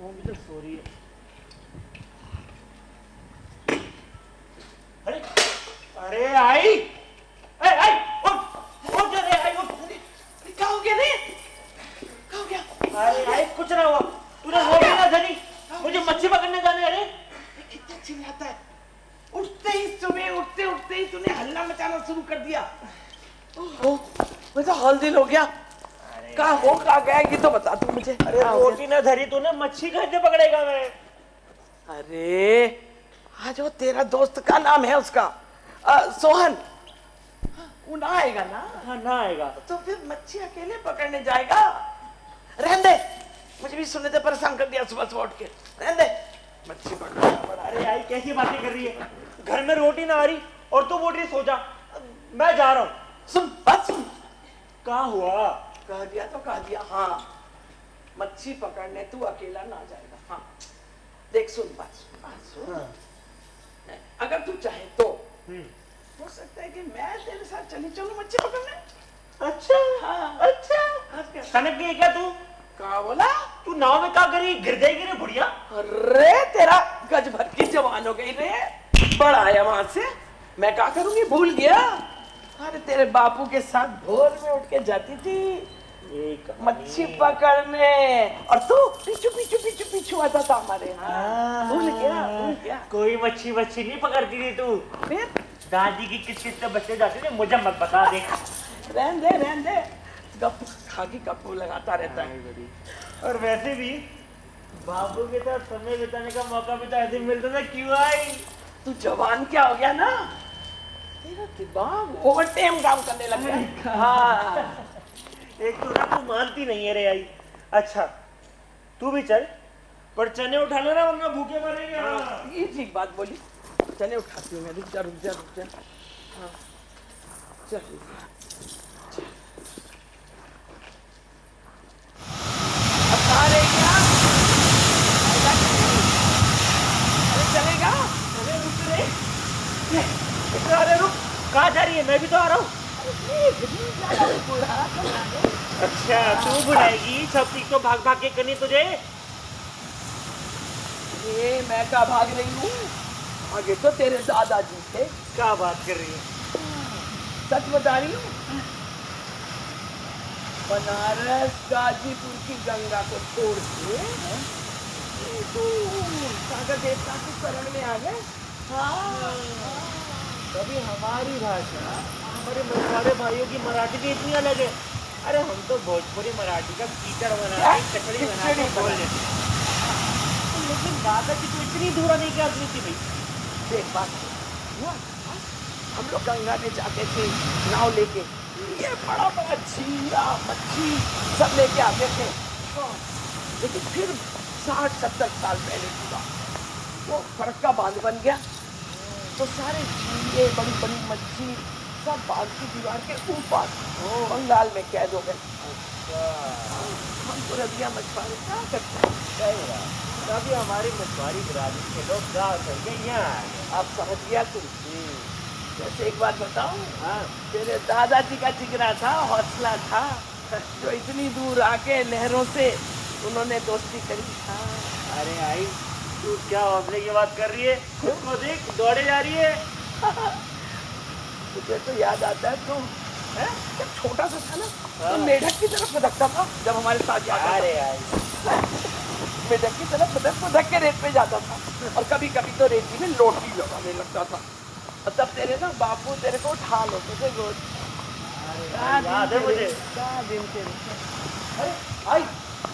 वो भी तो सो रही है। अरे अरे आई, आई उठ जा रे, आई उठ। क्या हो गया रे? क्या हो गया? अरे आई कुछ ना हुआ, तूने वो भी ना धनी, मुझे मच्छी पकड़ने जाने। अरे कितना चिल्लाता है, उठते ही सुबह उठते उठते ही तूने हल्ला मचाना शुरू कर दिया। ओहो, मुझे हॉल दिल हो गया। कहाँ गया ये तो बता तू मुझे। अरे रोटी ना धरी तूने, मच्छी कैसे पकड़ेगा मैं? अरे आज वो तेरा दोस्त का नाम है उसका सोहन, वो ना आएगा ना? हाँ ना आएगा तो फिर मच्छी अकेले पकड़ने जाएगा? रहने दे, मुझे भी सुनने से परेशान कर दिया सुबह सुबह उठ के। रहने दे, मच्छी पकड़ना पड़ा। अरे आई कैसी बातें कर रही है, घर में रोटी ना आ रही और तू बोल रही सो जा। मैं जा रहा हूँ। सुन बात सुन। कहाँ हुआ? कह दिया हाँ, मच्छी पकड़ने तू अकेला ना जाएगा। हाँ देख सुन बात सुन। हाँ। अगर तू चाहे तो हो सकता है कि मैं तेरे साथ चली चलूं मच्छी पकड़ने। अच्छा हाँ। अच्छा सनक गई क्या तू? क्या बोला? तू नाव में क्या करी, गिर जाएगी रे बुढ़िया। अरे तेरा गज भर की जवान हो गई रे, बड़ा आया वहां से। मैं क्या करूंगी, भूल गया? अरे तेरे बापू के साथ भोर में उठ के जाती थी मच्छी पकड़ने, और तू पीछू आता था हमारे यहाँ। भूल गया? कोई मच्छी नहीं पकड़ती थी तू। फिर दादी की किस किस से बच्चे जाते थे, मुझे मत बता दे। रहने दे, गप खाकी गप्पू लगाता रहता है। और वैसे भी बाबू के साथ समय बिताने का मौका भी तो ऐसे मिलता था, क्यों आई? तू जवान क्या हो गया ना, तेरा दिमाग ओवर टाइम काम करने लग गया। हाँ एक तो ना तू मानती नहीं है रे आई। अच्छा तू भी चल, पर चने उठा लेना वरना भूखे मरेंगे। हाँ। ये ठीक बात बोली, चने उठाती हूँ मैं। रुक जा। हाँ चल चलेगा? अरे रुक रे, अरे रुक, कहाँ जा रही है? मैं भी तो आ रहा हूँ। अच्छा तू बुलाएगी, सब चीज तो भाग भाग के करनी तुझे। ये मैं क्या भाग रही हूँ, आगे तो तेरे दादाजी थे। क्या बात कर रही है? सच बता रही हूँ, बनारस गाजीपुर की गंगा को छोड़ के सागर देवता की शरण में आ गए। कभी हमारी भाषा, हमारे मछुआरे भाइयों की मराठी भी इतनी अलग है। अरे हम तो भोजपुरी मराठी का कीचड़ बना के, कचड़ी बना के बोल देते हैं। लेकिन दादाजी तो इतनी दूर नहीं कर दी थी भाई। देख बात हुआ, हम लोग गंगा में जाते थे नाव लेके, ये बड़ा झींगा मच्छी सब लेके आते थे। लेकिन फिर 60-70 साल पहले की बात, वो फर्क का बांध बन गया, तो सारे झींगे बड़ी बड़ी मच्छी सब बांध की दीवार के ऊपर बंगाल में कैद हो गए। हम तो रबिया मछुआरे क्या करते हैं? तभी हमारी मछुआरी बिरादरी के लोग गाँव करके यहाँ आ गए। आप समझ गया तू? जैसे एक बात बताऊं, हाँ तेरे दादाजी का जिगरा था, हौसला था, जो इतनी दूर आके लहरों से उन्होंने दोस्ती करी। हाँ। अरे आई, तू क्या हौसले की बात कर रही है? खुद को देख, दौड़े जा रही है। मुझे तो याद आता है, तुम जब छोटा सा था ना, तो मेढक की तरफ फदकता था जब हमारे साथ जाता था। अरे आई, मेढक की तरफ फदक के रेत पे जाता था, और कभी कभी तो रेती में लोटी लगाने लगता था। और तब तेरे ना बापू तेरे को उठा लेते थे रोज। याद है मुझे। अरे आई,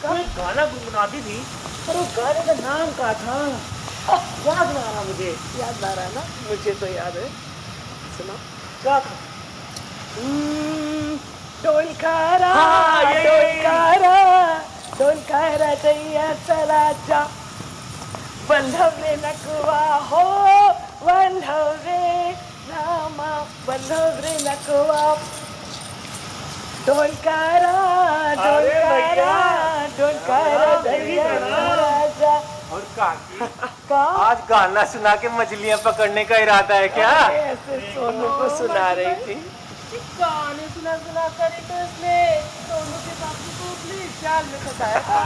कोई गाना गुनगुनाती थी, पर वो गाने का नाम क्या था? याद ना आ रहा मुझे। याद ना रहा ना? मुझे तो याद है, सुनो। क्या था? ढोलकारा हाँ, ढोलकारा दैया चला जा, बल्लभ रे नकवा हो, बल्लभ रे नामा, बल्लभ रे नकवा, ढोलकारा दैया चला जा। और काकी, आज गाना सुना के मछलियाँ पकड़ने का इरादा है क्या? ऐसे सोनू को सुना रही थी। गाने सुना कर तो इसने सोनू के बापू को प्लीज जाल में फंसाया था।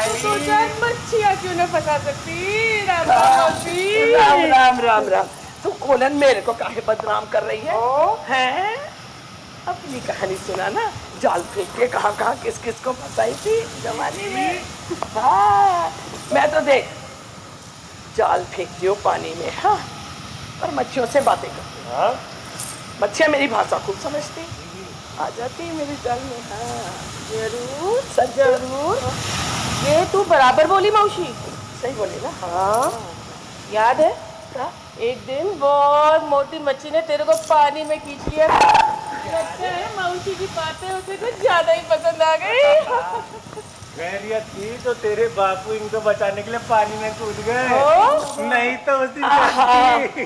तो सोचा मच्छियाँ क्यों न फंसा सकती। राम राम मौसी। राम राम राम राम। तू कोलन मेरे को काहे बदनाम कर रही है? ओ? हैं? अपनी कहानी सुना ना, जाल फेंक के कहाँ कहाँ किस किस को फंसाई थी जवानी में। हाँ, मैं तो देख जाल फेंकती हूँ पानी में, हाँ, और मच्छियों से बातें करती हूँ। हाँ? मच्छियाँ मेरी भाषा खूब समझती, आ जाती मेरी जाल में। हाँ जरूर सच जरूर। ये तू बराबर बोली मौसी। सही बोली ना? हाँ, याद है क्या? एक दिन बहुत मोटी मच्छी ने तेरे को पानी में खींच लिया था। लगता है मौसी की बातें उसे कुछ ज्यादा ही पसंद आ गई। खैरियत थी तो तेरे बापू इनको बचाने के लिए पानी में कूद गए, ओ? नहीं तो उसी आहा। जाती।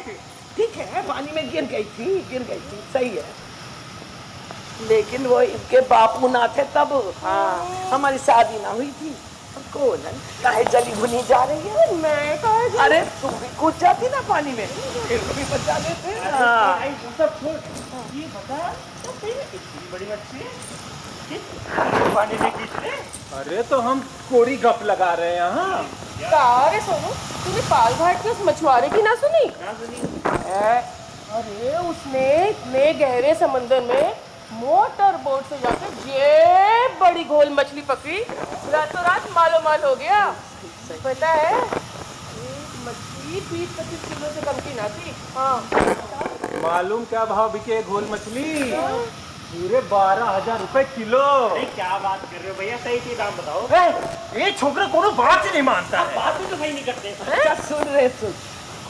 ठीक है, पानी में गिर गई थी, सही है। लेकिन वो इनके बापू ना थे तब। हाँ, हमारी शादी ना हुई थी। और कोलन काहे जली भुनी जा रही है? मैं कहा अरे तुम भी कूद जाती ना पानी में, फिर भी बचा लेते। हाँ। भाई वो सब छोड़, ये बता तो सही में कितनी बड़ी मच्छी है? किस पानी में खींचने? अरे तो हम कोरी गप लगा रहे हैं यहाँ। अरे सोनू, तूने पाल घाट के उस मछुआरे की ना सुनी? ना सुनी। अरे उसने इतने गहरे समंदर में मोटर बोट से जाकर ये बड़ी घोल मछली पकड़ी, रातों रात मालो माल हो गया। पता है एक मछली 20-25 किलो से कम की ना थी। हाँ। मालूम क्या भाव बिके घोल मछली? पूरे 12,000 रुपए किलो। अरे क्या बात कर रहे हो भैया, सही सही दाम बताओ। ये छोकरा कोनो बात ही नहीं मानता है। बात भी तो सही नहीं करते। अच्छा सुन,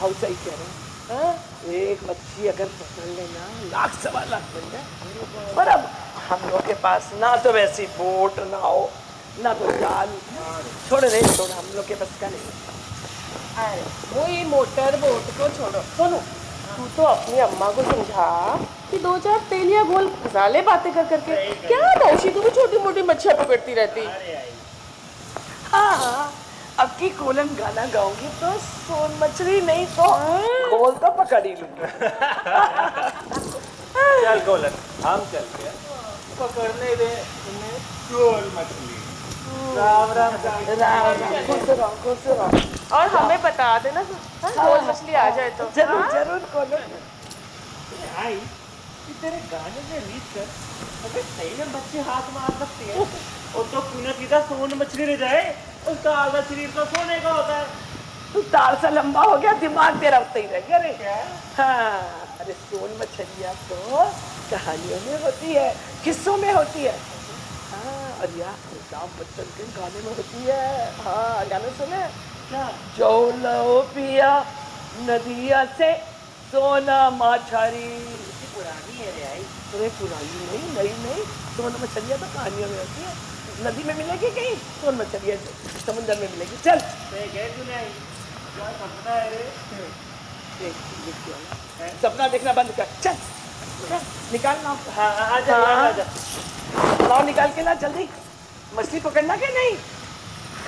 हम सही कह रहे हैं। हाँ? एक मच्छी अगर पकड़ लेना, लाख सवा लाख मिल जाए। पर अब हम लोग के पास ना तो वैसी बोट ना हो, ना तो जाल। छोड़ हम लोग के बस का नहीं। अरे वो ये मोटर बोट को छोड़ो। सोनू, तू तो अपनी अम्मा को समझा कि 2-4 तेलिया घोल फंसा ले बातें कर करके। क्या नौशी, तू भी छोटी मोटी मच्छियाँ पकड़ती रहती। हाँ, अब की कोलन गाना गाऊंगी तो सोन मछली नहीं तो घोल तो पकड़ ही लूंगी। चल गोलन, हम चलते हैं, पकड़ने दे तुम्हें गोल मछली। राम राम राम, खुश रहो। और हमें बता देना घोल मछली आ जाए तो। जरूर कोलन। आई कि तेरे गाने में रीत कर अगर सही में मच्छी हाथ में आ सकती है और तो क्यों ना सीधा सोन मछली रह जाए, उसका आधा शरीर तो सोने का होता है। तू तार सा लंबा हो गया, दिमाग तेरा उतना ही रह गया रे। क्या? हाँ, अरे सोन मछलियाँ तो कहानियों में होती है, किस्सों में होती है। हाँ, और यार अमिताभ बच्चन के गाने में होती है। हाँ, गाने सुने क्या? जो लो पिया नदिया से सोना माछारी। पुरानी है रे आई। अरे पुरानी नहीं, नई सोन मछलियाँ तो कहानियों में होती है। नदी में मिलेगी कहीं सोन मछलियाँ, समुद्र में मिलेगी। चल गए तूने आई, क्या सपना है रे? सपना देखना बंद कर। चल निकाल नाव। हाँ आजा आजा। नाव निकाल के ला जल्दी। मछली पकड़ना क्या नहीं?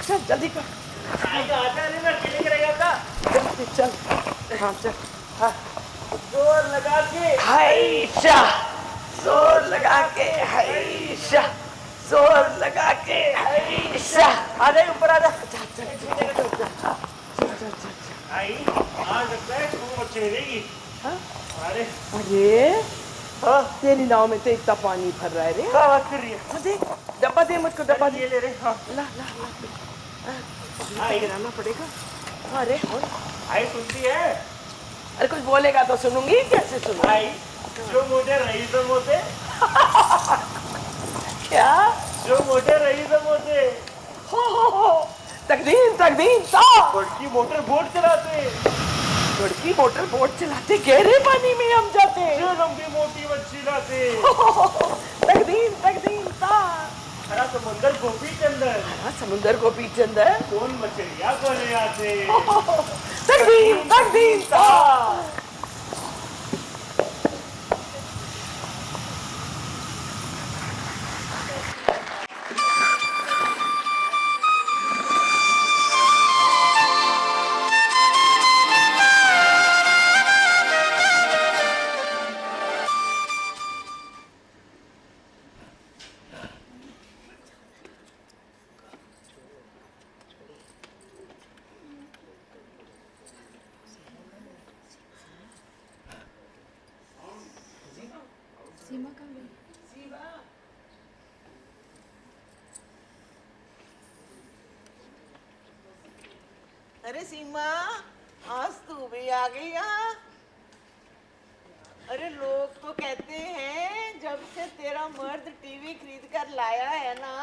चल जल्दी कर। आजा आजा रे, मैं अकेले रहेगा का? चल हाँ चल। हाँ जोर लगा के हाइशा, जोर लगा के हाइशा, जोर लगा के हाइशा। आजा ऊपर आजा। चल आई आज लगता है खूब अच्छी रहेगी। हाँ? अरे अरे हाँ, तेरी नाव में तो इतना पानी भर रहा है रे। क्या बात कर रही है? हाँ, देख डब्बा दे मुझको, डब्बा ये दे। ले रे। हाँ ला ला ला, गिराना पड़ेगा। अरे आई सुनती है? अरे कुछ बोलेगा तो सुनूंगी, कैसे सुनूंगी? आई जो मोटे रही तो मोटे, क्या? जो मोटे रही तो मोटे, हो तकदीर ता। बड़की मोटर बोट चलाते, लड़की मोटर बोट चलाते गहरे पानी में हम जाते। जो लंबी मोटी मच्छी लाते, तकदीर ता। हरा समुंदर गोपी चंदन, हाँ, समुंदर को पीछे अंदर कौन मछलियाँ बने आते। तकदीर ता। अरे सीमा, आज तू भी आ गई यहाँ। अरे लोग तो कहते हैं जब से तेरा मर्द टीवी खरीद कर लाया है ना,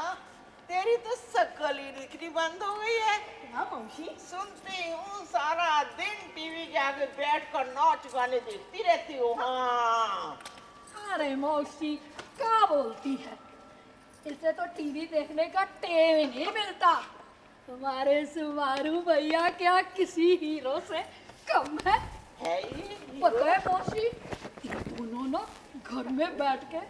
तेरी तो शक्ल ही दिखनी बंद हो गई है। हाँ मौसी, सुनती हूँ सारा दिन टीवी के आगे बैठ कर नाच गाने देखती रहती हो। हाँ अरे मौसी क्या बोलती है, इसे तो टीवी देखने का टाइम ही नहीं मिलता। तुम्हारे सुमारू भैया क्या किसी हीरो से कम है? ही पता है मौसी, दोनों ना घर में बैठ के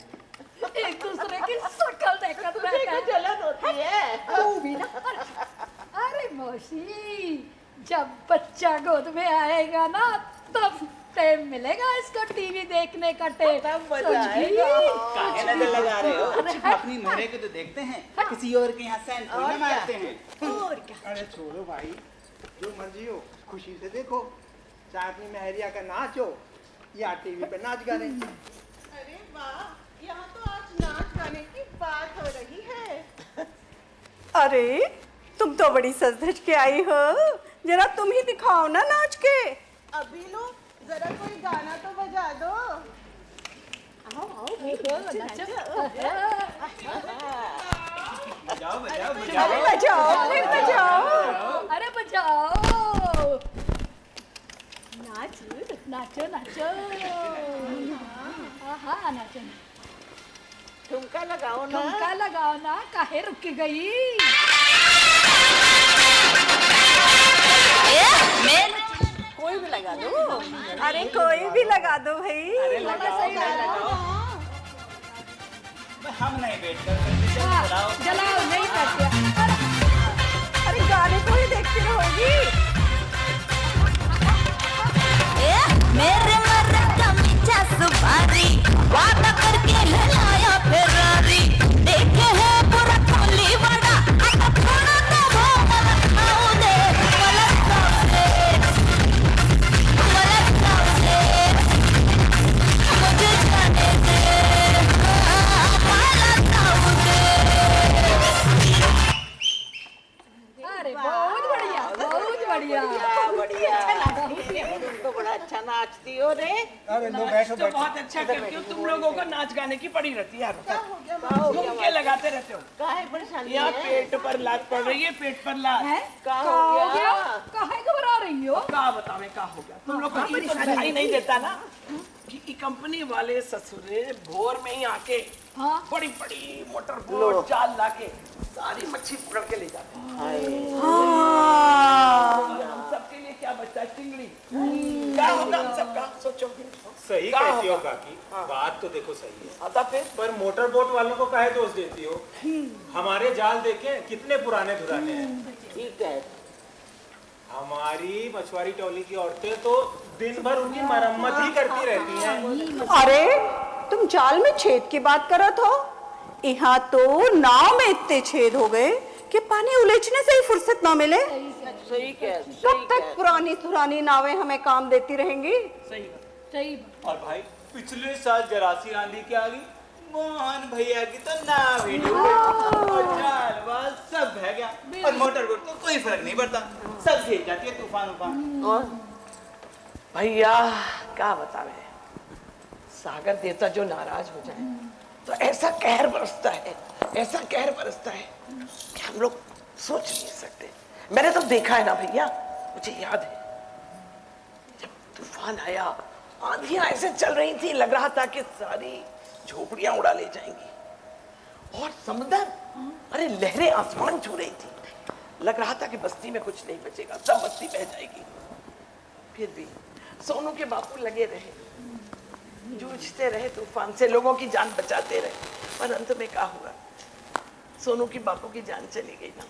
एक दूसरे की शक्ल देखकर तुझे रहते को हैं। जलन होती है। तू भी ना। अरे मौसी, जब बच्चा गोद में आएगा ना तब टाइम मिलेगा इसको टीवी देखने का टाइम। तब मजा आएगा। काहे नजर लगा रहे हो? अरे अपनी मोहरे को तो देखते हैं, किसी और के यहाँ सैन थोड़ी ना और क्या? मारते हैं। और क्या, अरे छोड़ो भाई, जो मर्जी हो खुशी से देखो, चाहे अपनी महरिया का नाच हो या टीवी पे नाच गाने। अरे वाह, यहाँ तो आज नाच गाने की बात हो रही है। अरे तुम तो बड़ी सज धज के आई हो, जरा तुम ही दिखाओ ना नाच के। अभी लो, जरा कोई गाना तो बजा दो। बजाओ बजाओ अरे बजाओ। बजाओ फिर बजाओ। अरे बजाओ, नाचो नाचो, हाँ नाचो, ठुमका लगाओ ना। ठुमका लगाओ ना, काहे रुक गई? कोई भी लगा दो। अरे कोई भी लगा दो भाई। हम नहीं बैठ कर सकते, चलो हाँ, बुलाओ। जलाओ, नहीं बैठते। अरे गाने को ही देखती रहोगी। मेरे मर्द का मीठा सुपारी वादा करके लाया फेरारी देखे है पूरा खोली बड़ा अब थोड़ा तो भोग खाऊं दे मलक से मुझे जाने दे मलक अरे बहुत बढ़िया, बहुत बढ़िया। बढ़िया। तुम तो बड़ा अच्छा नाचती हो रे। अरे लो बैठो तो बैठो। बहुत अच्छा करती हो तुम लोगों को, नाच गाने की पड़ी रहती है यार। तुम क्या लगाते रहते हो? काहे परेशानी यहाँ है? पेट पर लात पड़ रही है, पेट पर लात। का हो हो गया? गया? काहे घबरा रही हो? क्या बतावे क्या हो गया? तुम लोग को ये तो दिखाई नहीं देता ना कि ई कंपनी वाले ससुरे भोर में ही आके हाँ, बड़ी बड़ी मोटर बोट जाल लाके सारी मच्छी पकड़ के ले जाते हैं। और हम सबके लिए क्या बचता है? चिंगड़ी। क्या होगा हम सबका? सोचो। सही क्या कहती हो होगा? काकी, बात तो देखो सही है, आता फिर पर मोटर बोट वालों को काहे दोष देती हो? हमारे जाल देखे कितने पुराने धुराने हैं। ठीक है। हमारी मछुआरी टोली की औरतें तो दिन भर उनकी मरम्मत ही करती रहती हैं। अरे तुम जाल में छेद की बात करत हो, यहाँ तो नाव में इतने छेद हो गए कि पानी उलझने से ही फुर्सत ना मिले। सही कह कब तक पुरानी पुरानी नावें हमें काम देती रहेंगी। सही बात। सही बात। और भाई पिछले साल जरासी आंधी क्या आ गई, मोहन भैया की तो नाव ही डूब गई और जाल वाल सब बह गया, और मोटर बोट को कोई फर्क नहीं पड़ता, सब झेल जाती है तूफान उफान। और भैया क्या बतावे, सागर देवता जो नाराज हो जाए तो ऐसा कहर बरसता है, ऐसा कहर बरसता है कि हम लोग सोच नहीं सकते। मैंने तो देखा है ना भैया, मुझे याद है जब तूफान आया, आंधियां ऐसे चल रही थी, लग रहा था कि सारी झोपड़ियां उड़ा ले जाएंगी। और समुद्र, अरे लहरें आसमान छू रही थी, लग रहा था कि बस्ती में कुछ नहीं बचेगा, सब बस्ती बह जाएगी। फिर भी सोनू के बापू लगे रहे, जूझते रहे तूफान से, लोगों की जान बचाते रहे, पर अंत में क्या हुआ? सोनू की बापू की जान चली गई ना,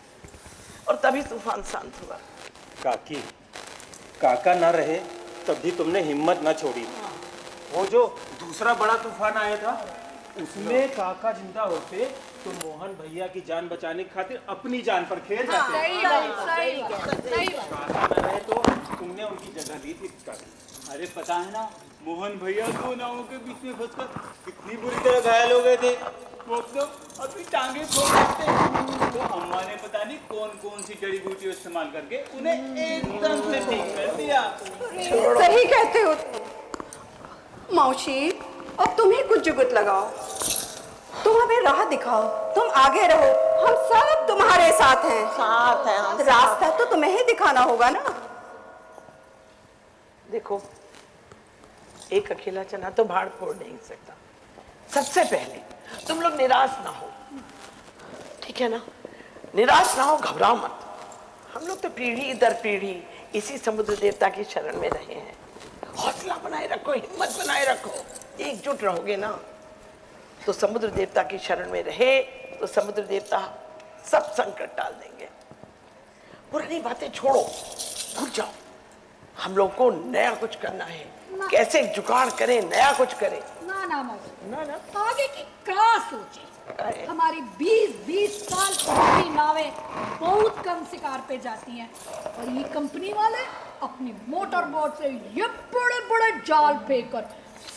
और तभी तूफान शांत हुआ। काकी, काका न रहे तभी तुमने हिम्मत न छोड़ी। वो जो दूसरा बड़ा तूफान आया था उसमें काका जिंदा होते तो मोहन भैया की जान बचाने की खातिर अपनी जान पर खेल जाते। सही बात, सही बात, सही बात। काका न रहे तो तुमने उनकी जगह ली थी काकी। अरे पता है ना, मोहन भैया दो नावों के बीच में फंसकर कितनी बुरी तरह घायल हो गए थे। वो तो अभी टांगे छोड़ सकते हैं। तो अम्मा ने पता नहीं कौन कौन सी जड़ी बूटी इस्तेमाल करके उन्हें एकदम से ठीक कर दिया। सही कहते हो मौसी। अब तुम ही कुछ जुगत लगाओ, तुम हमें राह दिखाओ, तुम आगे रहो, हम सब तुम्हारे साथ हैं। साथ है हम। रास्ता तो तुम्हें ही दिखाना होगा ना। देखो, एक अकेला चना तो भाड़ फोड़ नहीं सकता। सबसे पहले तुम लोग निराश ना हो, ठीक है ना? निराश ना हो, घबराओ मत। हम लोग तो पीढ़ी दर पीढ़ी इसी समुद्र देवता की शरण में रहे हैं। हौसला बनाए रखो, हिम्मत बनाए रखो, एकजुट रहोगे ना तो समुद्र देवता की शरण में रहे तो समुद्र देवता सब संकट टाल देंगे। पुरानी बातें छोड़ो, भूल जाओ। हम लोग को नया कुछ करना है। कैसे जुगाड़ करें, नया कुछ करें। ना ना मौसी, ना ना आगे की क्या सोचे। हमारी 20-20 साल पुरानी नावें बहुत कम शिकार पे जाती हैं और ये कंपनी वाले अपनी मोटर बोट से ये बड़े बड़े जाल फेंककर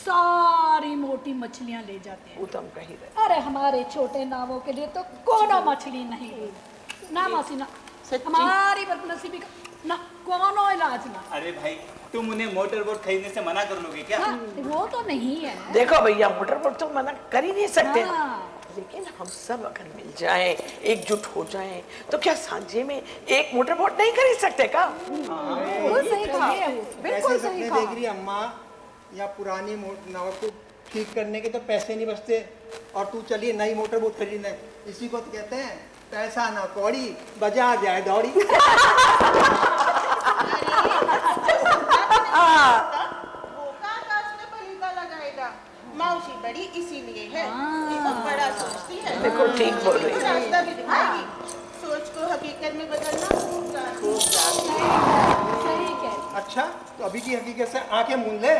सारी मोटी मछलियां ले जाते हैं। वो तो हम कहीं रहे। अरे हमारे छोटे नावों के लिए तो कोनो मछली नहीं हुई ना मौसी ना। हमारी बदनसीबी का ना कोनो इलाज ना। अरे भाई, तुम उन्हें मोटर बोट खरीदने से मना कर लोगे क्या? हाँ, वो तो नहीं है। देखो भैया, मोटर बोट तो मना कर ही नहीं सकते, हाँ। लेकिन हम सब अगर मिल जाएं, एकजुट हो जाएं, तो क्या सांझे में एक मोटर बोट नहीं खरीद सकते का? बिल्कुल सही कहा। बिल्कुल ऐसे सही सपने कहा। देख रही है अम्मा, या पुरानी नाव को ठीक करने के तो पैसे नहीं बचते और तू चलिए नई मोटर बोट खरीदने। इसी को तो कहते हैं पैसा ना कौड़ी, बाजार जाए दौड़ी। मौसी बड़ी इसीलिए है कि वो बड़ा सोचती है। देखो, ठीक बोल रही है। रास्ता भी दिखाएगी। सोच को हकीकत में बदलना सही कह। अच्छा, तो अभी की हकीकत से आंखें मूंद ले।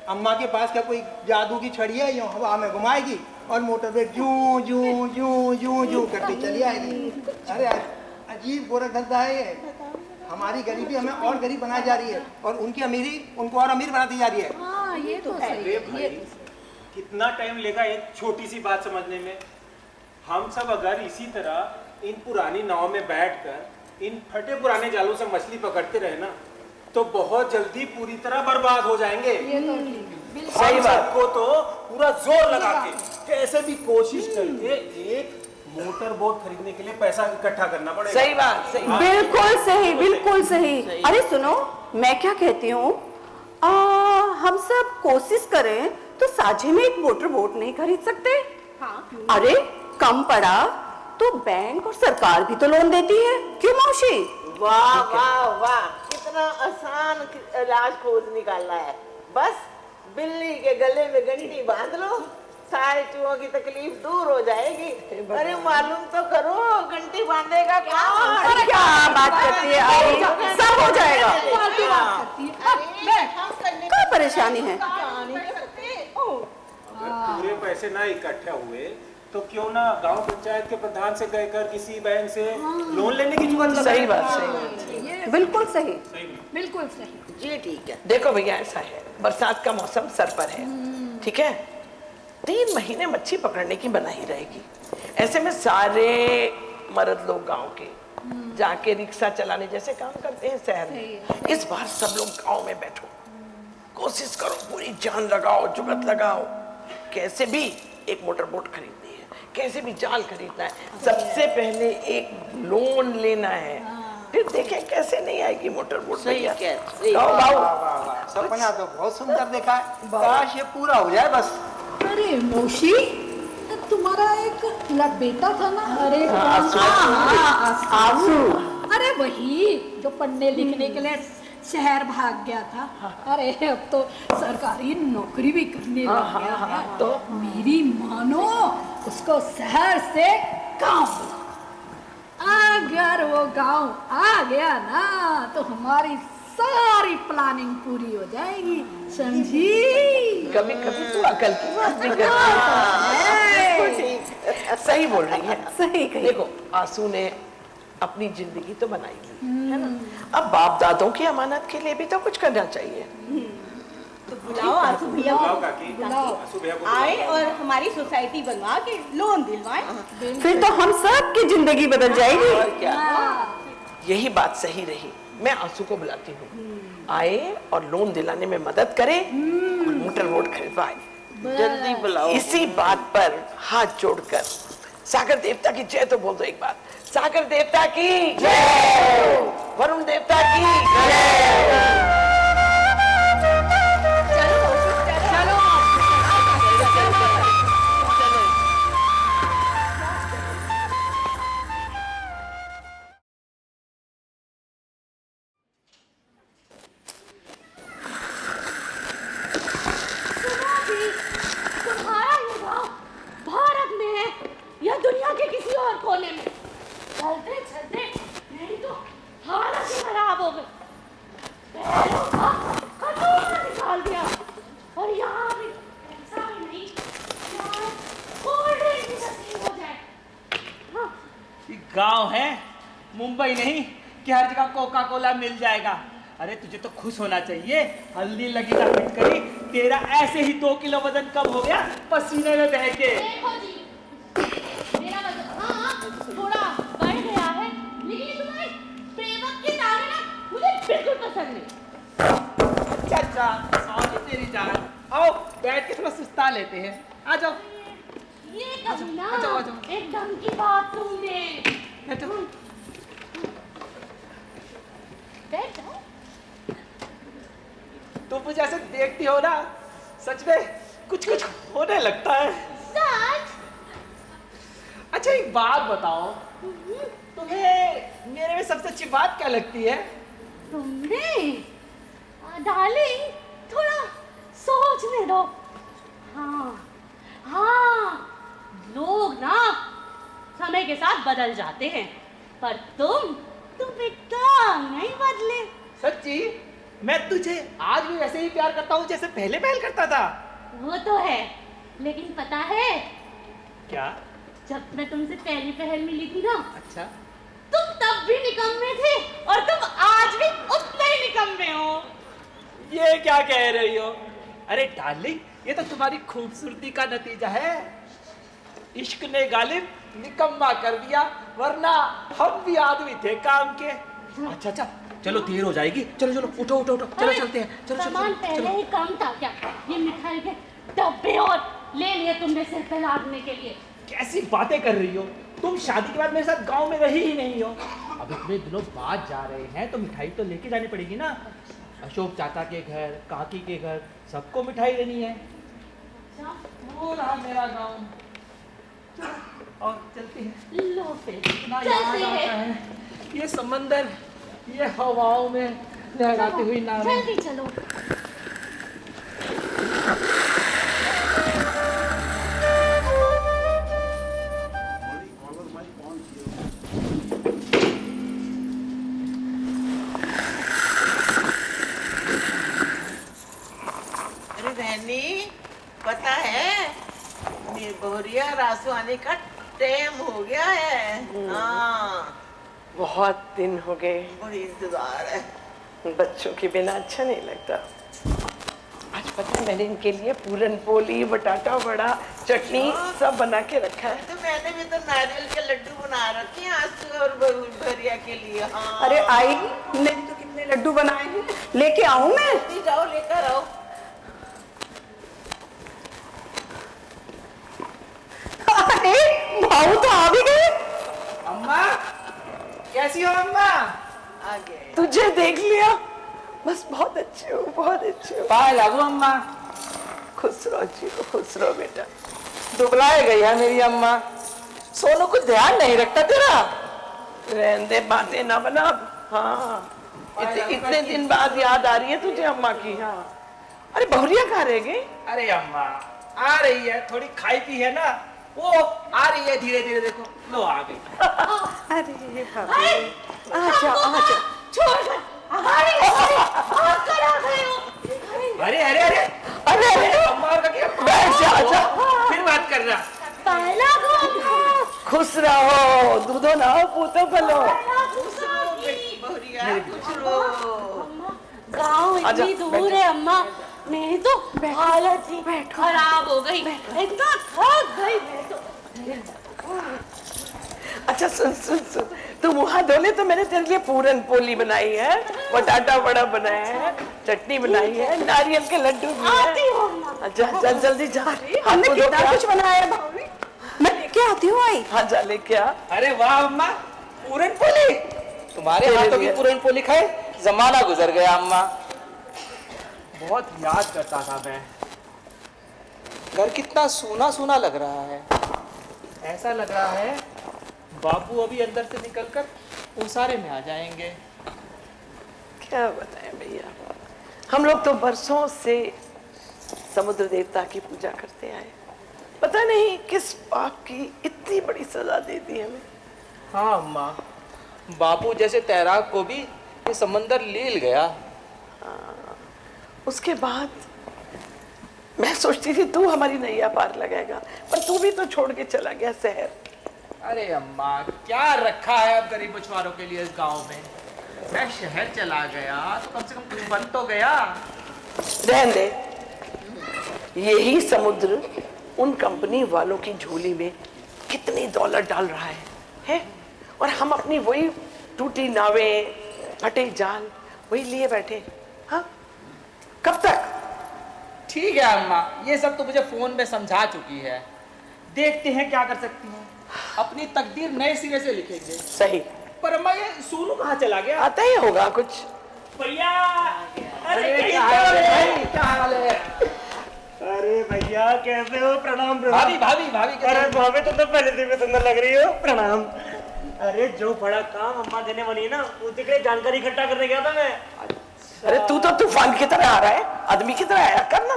अम्मा के पास क्या कोई जादू की छड़ी है, यूं हवा में घुमाएगी और मोटर पे जू जू जू जू जू करके चली आएगी। अरे अजीब गोरख धंधा है ये। हमारी गरीबी हमें और गरीब बनाई जा रही है और उनकी अमीरी उनको और अमीर बनाती जा रही है। हाँ, ये तो सही अरे है। भाई, कितना टाइम लेगा एक छोटी सी बात समझने में। हम सब अगर इसी तरह इन पुरानी नाव में बैठकर इन फटे पुराने जालों से मछली पकड़ते रहे ना, तो बहुत जल्दी पूरी तरह बर्बाद हो जाएंगे। ये तो ठीक है। बिल्कुल सही बात। को तो पूरा जोर लगा के कैसे भी कोशिश करके एक मोटर बोट खरीदने के लिए पैसा इकट्ठा करना पड़ेगा। सही बात, सही बात। बिल्कुल सही, बिल्कुल सही। अरे सुनो, मैं क्या कहती हूँ, हम सब कोशिश करें तो साझे में एक मोटर बोट नहीं खरीद सकते? हाँ। अरे कम पड़ा तो बैंक और सरकार भी तो लोन देती है, क्यों मौसी? वाह वाह वाह, कितना आसान इलाज खोज निकालना है। बस बिल्ली के गले में घंटी बांध लो, सारे चूहों की तकलीफ दूर हो जाएगी। अरे मालूम तो करो, घंटी बांधेगा कौन? अरे क्या बात करती है आई, सब हो जाएगा। फालतू बात करती है। क्या परेशानी है? अगर पूरे पैसे ना इकट्ठे हुए तो क्यों ना गांव पंचायत के प्रधान से कहकर किसी बैंक से लोन लेने की जुगाड़ लगाएं। सही बात, सही बात। बिल्कुल सही। बिल्कुल सही। जी ठीक है। देखो भैया, ऐसा है, बरसात का मौसम सर पर है, ठीक है? 3 महीने मच्छी पकड़ने की मनाही रहेगी। ऐसे में सारे मर्द लोग गांव के जाके रिक्शा चलाने जैसे काम करते हैं शहर में, इस बार सब लोग गांव में बैठो, कोशिश करो, पूरी जान लगाओ, जुगत लगाओ, कैसे भी एक मोटर बोट खरीदनी है, कैसे भी जाल खरीदना है। सबसे पहले एक लोन लेना है, फिर देखें कैसे नहीं आएगी मोटर बोट। सही भैया है। गाओ गाओ। सपना तो बहुत सुंदर देखा है, काश ये पूरा हो जाए बस। अरे मौसी, तुम्हारा एक बेटा था ना? अरे आंसू। अरे वही जो पढ़ने लिखने के लिए शहर भाग गया था। अरे अब तो सरकारी नौकरी भी करने लग गया है। तो मेरी मानो उसको शहर से गांव बुलाओ। अगर वो गांव आ गया ना तो हमारी सारी प्लानिंग पूरी हो जाएगी, समझी? कभी कभी तो अकल की बात भी करती है। सही बोल रही है, सही कही। देखो, आंसू ने अपनी जिंदगी तो बनाई ली है ना, अब बाप दादों की अमानत के लिए भी तो कुछ करना चाहिए। तो बुलाओ आंसू भैया बुलाओ को। काकी, बुलाओ आंसू भैया को आए बुलाओ। और हमारी सोसाइटी बनवा के लोन दिलवाए। फिर तो हम सब की जिंदगी बदल जाएगी। और क्या, यही बात सही रही। मैं आंसू को बुलाती हूँ, आए और लोन दिलाने में मदद करे और मोटर बोट खरीदवाए। जल्दी बुलाओ। इसी बात पर हाथ जोड़कर सागर देवता की जय तो बोल दो एक बार। सागर देवता की जय, वरुण देवता की जय। तुम्हारा ये गाँव भारत में है या दुनिया के किसी और कोने में? चलते चलते मेरी तो हालत ही खराब हो गई। पैरों का कटोरा निकाल दिया और यहाँ भी ऐसा ही नहीं, यहाँ कोल्ड ड्रिंक भी नसीब हो जाए। हाँ, गांव है, मुंबई नहीं कि हर जगह कोका कोला मिल जाएगा। अरे तुझे तो खुश होना चाहिए, हल्दी लगी ना फिटकरी, तेरा ऐसे ही 2 किलो वजन कम हो गया पसीने में बह के। देखो जी, मेरा वजन हाँ थोड़ा बढ़ गया है, लेकिन ये तुम्हारे प्रेमक की तारीफ ना मुझे बिल्कुल पसंद नहीं। चाचा सॉरी तेरी जान, आओ बैठ के थोड़ा सुस्ता लेते हैं, आ जाओ। ये कभी ना आ जाओ, आ जाओ। एकदम की बात तुमने। बैठो। बैठ जाओ। तुम मुझे ऐसे देखती हो ना, सच में कुछ कुछ होने लगता है। सच? अच्छा एक बात बताओ, तुम्हें मेरे में सबसे अच्छी बात क्या लगती है? तुमने डार्लिंग थोड़ा सोचने दो। हाँ हाँ, लोग ना समय के साथ बदल जाते हैं, पर तुम एकदम नहीं बदले। सच्ची? मैं तुझे आज भी वैसे ही प्यार करता हूँ जैसे पहले प्यार करता था। वो तो है, लेकिन पता है क्या? जब मैं तुमसे पहली पहल मिली थी ना, अच्छा, तुम तब भी निकम्मे थे और तुम आज भी उतने ही निकम्मे हो। ये क्या कह रही हो? अरे डार्लिंग, ये तो तुम्हारी खूबसूरती का नतीजा है। इश्क ने गालिब निकम्मा कर दिया, वरना हम भी आदमी थे काम के। अच्छा अच्छा, चलो देर हो जाएगी, चलो चलो उठो उठो उठो, चलो अरे, चलते हैं। चलो सामान चलो पहले चलो। ही कम था क्या? ये मिठाई के डब्बे और ले लिए तुमने सिर पे लादने के लिए। कैसी बातें कर रही हो? तुम शादी के बाद मेरे साथ गांव में रही ही नहीं हो। अब इतने दिनों बाद जा रहे हैं तो मिठाई तो लेके जानी पड़ेगी ना। अशोक चाचा के घर, काकी के घर, सबको मिठाई देनी है। वो रहा मेरा गांव, और चलते हैं। लो फिर इतना चलते याद आता हैं। है ये समंदर, ये हवाओं में लहराती हुई नावें। जल्दी चलो। अरे बहनी, पता है मेरी बहुरिया रासू आने का टाइम हो गया है। हाँ, बहुत दिन हो गए, बड़ी इंतजार है। बच्चों के बिना अच्छा नहीं लगता। आज पता है मैंने इनके लिए पूरन पोली, बटाटा बड़ा, चटनी सब बना के रखा है। तो मैंने भी तो नारियल के लड्डू बना रखे हैं आंसू और भरिया के लिए। हाँ, अरे आई, ने तो कितने लड्डू बनाए हैं, लेके आऊं मैं? जल्दी जाओ लेकर आओ। अरे भाऊ तो आ भी गए। अम्मा, कैसी हो अम्मा? आ गए। तुझे देख लिया, बस बहुत अच्छे हो, बहुत अच्छे हो। पाए लागू अम्मा। खुश रहो जी, खुश रहो बेटा। दुबलाए गई है मेरी अम्मा। सोनू कुछ ध्यान नहीं रखता तेरा। रहने दे, बातें ना बना। हाँ, इतने दिन बाद याद आ रही है तुझे अम्मा की। हाँ, अरे बहुरिया कहाँ रह गई? अरे अम्मा आ रही है, थोड़ी खाई पी है ना, वो आ रही है धीरे धीरे। देखो लो आ गई। अरे भाभी, आजा आजा। छोड़ अरे अरे अरे अरे अरे अम्मा का क्या? बैठ जा, आजा। फिर बात करना। पहला खुश रहो, दूधो नहाओ, पूतो फलो। बहुरिया खुश रहो। गाँव आजा, इतनी बैठ दूर जा। है अम्मा, मेरी तो हालत ही खराब हो गई, इतना थक गई मैं तो। अच्छा सुन सुन सुन, तुम वहां धोले तो मैंने तेरे लिए पूरन पोली बनाई है, बटाटा बड़ा बनाया है, चटनी बनाई है, नारियल के लड्डू भी है। अच्छा चल जल्दी जा। हमने कितना कुछ बनाया है भाभी। मैं लेके आती हूँ आई। हाँ जा लेके आ। अरे वाह अम्मा, पूरन पोली, तुम्हारे हाथों की पूरन पोली खाए जमाना गुजर गया अम्मा। बहुत याद करता था मैं। घर कितना सूना सूना लग रहा है। ऐसा लग रहा है बापू अभी अंदर से निकलकर उसारे में आ जाएंगे। क्या बताएं भैया, हम लोग तो बरसों से समुद्र देवता की पूजा करते आए, पता नहीं किस पाप की इतनी बड़ी सजा दे दी हमें। हाँ अम्मा, बापू जैसे तैराक को भी ये समंदर लील गया। उसके बाद मैं सोचती थी तू हमारी नैया पार लगाएगा, पर तू भी तो छोड़ के चला गया शहर। अरे अम्मा, क्या रखा है अब गरीब मछुआरों के लिए इस गांव में। मैं शहर चला गया तो कम से कम कुछ बन तो गया। रहने दे, यही समुद्र उन कंपनी वालों की झोली में कितनी दौलत डाल रहा है? और हम अपनी वही टूटी नावें, फटे जाल वही लिए बैठे। हाँ, कब तक? ठीक है अम्मा, ये सब तो मुझे फोन में समझा चुकी है। देखते हैं क्या कर सकती हैं, अपनी तकदीर नए सिरे से लिखेंगे। सही। पर अम्मा ये सोनू कहाँ चला गया? आता ही होगा कुछ। भैया, अरे क्या हाल है भाई, क्या हाल है? अरे भैया कैसे हो? प्रणाम भाभी भाभी भाभी। अरे भाभी तुम तो पहले दिन में सुंदर लग रही हो। प्रणाम। अरे जो बड़ा काम अम्मा देने वाली है ना, उसके लिए जानकारी इकट्ठा करने गया था मैं। अरे तू तो तूफान की तरह आ रहा है, आदमी की तरह आया कर ना।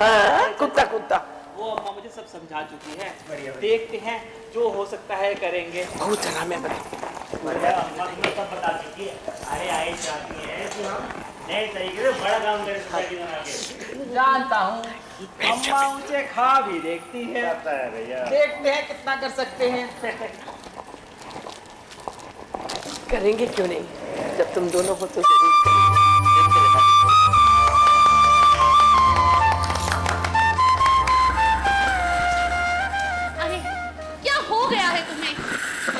हाँ, कुत्ता कुत्ता। वो अम्मा मुझे सब समझा चुकी है। देखते हैं जो हो सकता है करेंगे। बहुत तरह में बने। अम्मा तुम्हें सब बता चुकी है। अरे आई चाहती है कि हम नए तरीके से बड़ा काम करें सोसाइटी बना के। जानता हूँ, अम्मा मुझे खा भी देखती है। भैया देखते हैं कितना कर सकते हैं। करेंगे क्यों नहीं, जब तुम दोनों हो तो जरूर। अरे क्या हो गया है तुम्हें?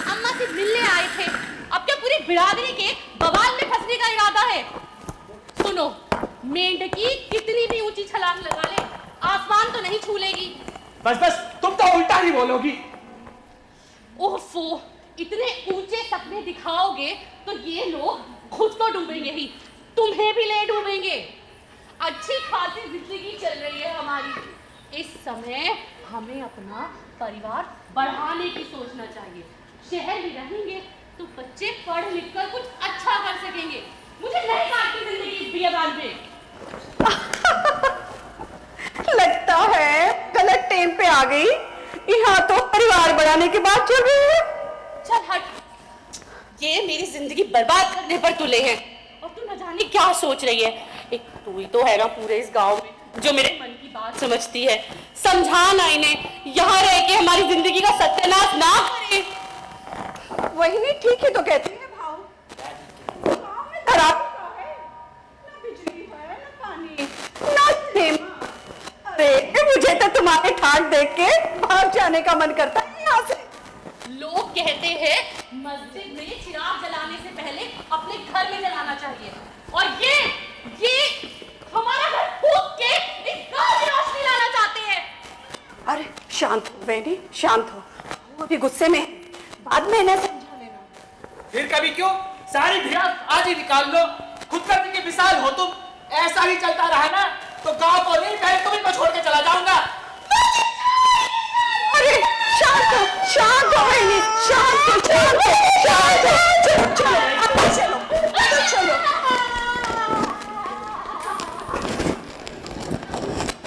अम्मा से मिलने आए थे, अब क्या पूरी बिरादरी के बवाल में फंसने का इरादा है? सुनो, मेंढकी कितनी भी ऊंची छलांग लगा ले, आसमान तो नहीं छू लेगी। बस बस, तुम तो उल्टा ही बोलोगी। ओफो, इतने ऊंचे सपने दिखाओगे तो ये लोग खुद तो डूबेंगे ही, तुम्हें भी ले डूबेंगे। अच्छी खासी जिंदगी चल रही है हमारी। इस समय हमें अपना परिवार बढ़ाने की सोचना चाहिए। शहर में रहेंगे तो बच्चे पढ़ लिख कर कुछ अच्छा कर सकेंगे। मुझे नहीं काटती जिंदगी इस बियाबान में। लगता है गलत टाइम पे आ गई। यहाँ तो परिवार बढ़ाने की बात चल रही है। चल हट, ये मेरी जिंदगी बर्बाद करने पर तुले हैं और तू न जाने क्या सोच रही है। एक तू ही तो है ना पूरे इस गांव में जो मेरे मन की बात समझती है। समझा ना इन्हें, यहाँ रह के हमारी जिंदगी का सत्यानाश ना करे। वही नहीं, ठीक ही तो कहती है भाव। गाँव में खराब है, ना बिजली है, ना पानी, ना सिनेमा। अरे मुझे तो तुम्हारे ठाट देख के भाग जाने का मन करता है यहाँ से। लोग कहते हैं मस्जिद में चिराग जलाने से पहले अपने घर में जलाना चाहिए, और ये हमारा घर फूंक के इस गांव में रोशनी लाना चाहते हैं। अरे शांत हो बहनी, शांत हो। वो अभी गुस्से में, बाद में इन्हें समझा लेना। फिर कभी क्यों, सारी भिड़ास आज ही निकाल लो। खुद का की मिसाल हो तुम। ऐसा ही चलता रहा ना तो गांव को नहीं, मैं तुम्हीं को छोड़ के चला जाऊंगा। अरे शांत हो बहनी, शांत हो। चलो चलो चलो।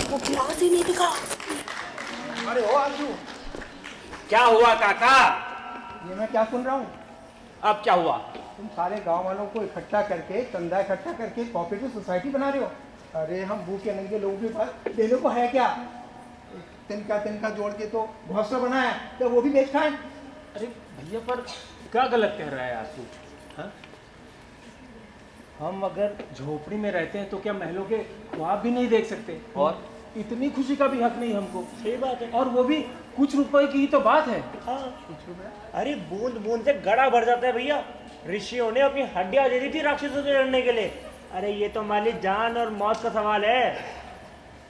वो गिलास ही नहीं दिखा। अरे ओ आजू, क्या हुआ काका? ये मैं क्या सुन रहा हूँ? अब क्या हुआ? तुम सारे गांव वालों को इकट्ठा करके, चंदा इकट्ठा करके कोऑपरेटिव सोसाइटी बना रहे हो। अरे हम भूखे नंगे लोगों के पास देने को है क्या? तिनका जोड़ के तो घोंसला बनाया, तो वो भी बेच खाए। अरे भैया पर क्या गलत कह रहा है यार तू? हाँ? हम अगर झोपड़ी में रहते हैं तो क्या महलों के ख्वाब भी नहीं देख सकते? और इतनी खुशी का भी हक नहीं हमको। सही बात है। और वो भी कुछ रुपए की ही तो बात है। हाँ, अरे बूंद बूंद से घड़ा भर जाता है भैया। ऋषियों ने अपनी हड्डियां दे दी थी राक्षसों से लड़ने के लिए। अरे ये तो हमारी जान और मौत का सवाल है।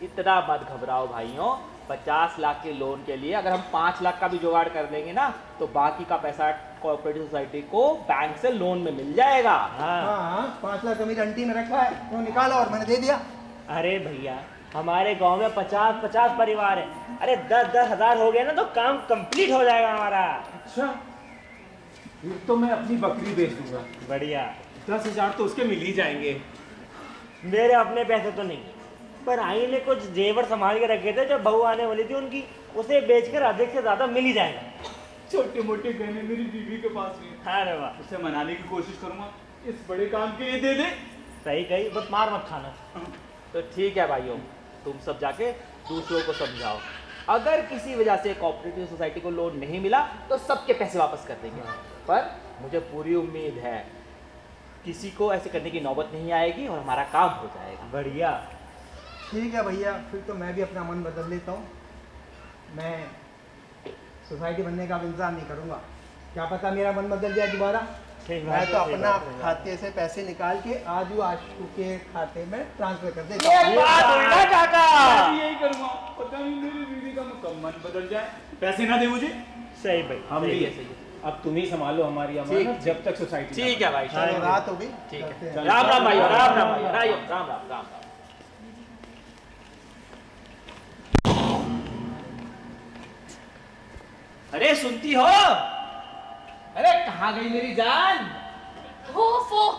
इतना मत घबराओ भाइयों, 50 लाख के लोन के लिए अगर हम 5 लाख का भी जुगाड़ कर देंगे ना, तो बाकी का पैसा कोऑपरेटिव सोसाइटी को बैंक से लोन में मिल जाएगा। हाँ 5 लाख मेरी अंटी में रखा है, वो निकाला और मैंने दे दिया। अरे भैया हमारे गांव में 50-50 परिवार है। अरे 10-10 हजार हो गए ना तो काम कंप्लीट हो जाएगा हमारा। अच्छा, फिर तो मैं अपनी बकरी बेच दूंगा। बढ़िया। 10,000 तो उसके मिल ही जाएंगे। मेरे अपने पैसे तो नहीं, पर आई ने कुछ जेवर संभाल के रखे थे जो बहू आने वाली थी उनकी, उसे बेचकर अधिक से ज्यादा मिल ही जाएगा। छोटे मोटे गहने मेरी बीवी के पास हैं। अरे वाह, उसे मनाने की कोशिश करूंगा, इस बड़े काम के लिए दे दे। सही कही, बस मार मत खाना। तो ठीक है भाइयों, तुम सब जाके दूसरों को समझाओ। अगर किसी वजह से कोऑपरेटिव सोसाइटी को लोन नहीं मिला तो सबके पैसे वापस कर देंगे। पर मुझे पूरी उम्मीद है किसी को ऐसे करने की नौबत नहीं आएगी और हमारा काम हो जाएगा। बढ़िया। ठीक है भैया, फिर तो मैं भी अपना मन बदल लेता हूँ। मैं सोसाइटी बनने का इंतजार नहीं करूँगा, क्या पता मेरा मन बदल जाए दोबारा। मैं तो अपना खाते से पैसे निकाल के आजू आशू के खाते में ट्रांसफर कर देता हूँ। मैं भी यही करूंगा, पता नहीं मेरी बीवी का मन बदल जाए, पैसे ना दे मुझे। सही भाई, हम सही भी है, सही है। अब तुम ही संभालो हमारी अमानत जब तक सोसाइटी। ठीक है भाई, चलो रात हो गई, ठीक करते है। हैं। राम राम भाई, राम राम भाई, राम राम राम राम। अरे सुनती हो? अरे कहाँ गई मेरी जान? ओफो,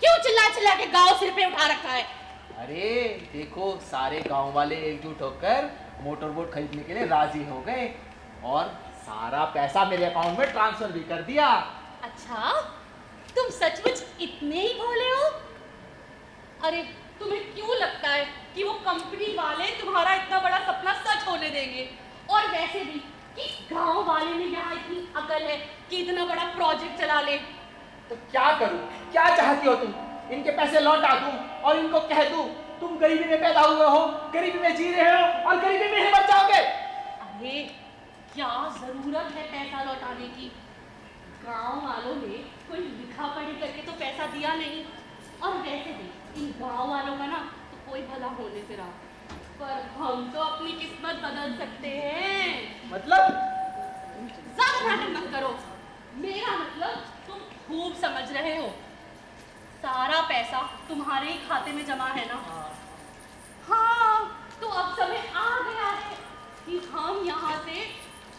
क्यों चिल्ला चिल्ला के गाँव सिर पे उठा रखा है? अरे देखो, सारे गांव वाले एकजुट होकर मोटर बोट खरीदने के लिए राजी हो गए और सारा पैसा मेरे अकाउंट में ट्रांसफर भी कर दिया। अच्छा, तुम सचमुच इतने ही भोले हो? अरे तुम्हें क्यों लगता है कि वो कंपनी वाले तुम्हारा इतना बड़ा सपना सच होने देंगे? और वैसे भी कि गांव वाले में यहाँ इतनी अकल है कि इतना बड़ा प्रोजेक्ट चला ले। तो क्या करूं? क्या चाहती हो तुम? इनके पैसे लौटा दूं और इनको कह दूं तुम गरीबी में पैदा हुए हो, गरीबी में जी रहे हो और गरीबी में ही मर जाओगे? अरे क्या जरूरत है पैसा लौटाने की? गांव वालों ने कोई लिखा पढ़ी करके तो पैसा दिया नहीं, और वैसे भी इन गांव वालों का ना तो कोई भला होने से रहा, पर हम तो अपनी किस्मत बदल सकते हैं। मतलब? ज्यादा नाटक मत करो, मेरा मतलब तुम खूब समझ रहे हो। सारा पैसा तुम्हारे ही खाते में जमा है ना? हाँ, तो अब समय आ गया है कि हम यहाँ से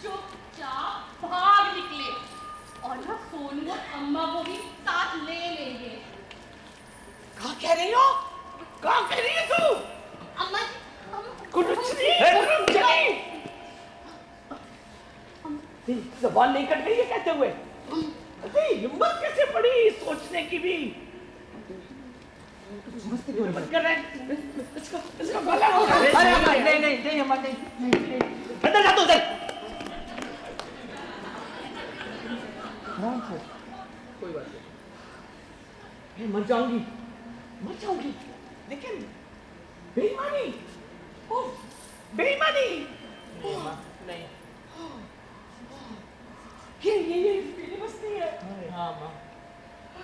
चुपचाप भाग निकले और ना सोनू और अम्मा को भी साथ ले लेंगे। क्या कह रही हो? क्या कह रही है तू? अम्मा जबान नहीं कट गई है कहते हुए? अरे हिम्मत कैसे पड़ी सोचने की भी? मस्ती क्यों बंद कर रहे हैं? इसका गला हो रहा है। अरे नहीं नहीं नहीं अम्मा, नहीं। अंदर जा तू, चल। आराम से, कोई बात नहीं। मर जाऊंगी, लेकिन बेईमानी, बेईमानी। नहीं। ये मेरी बस्ती है। हाँ माँ,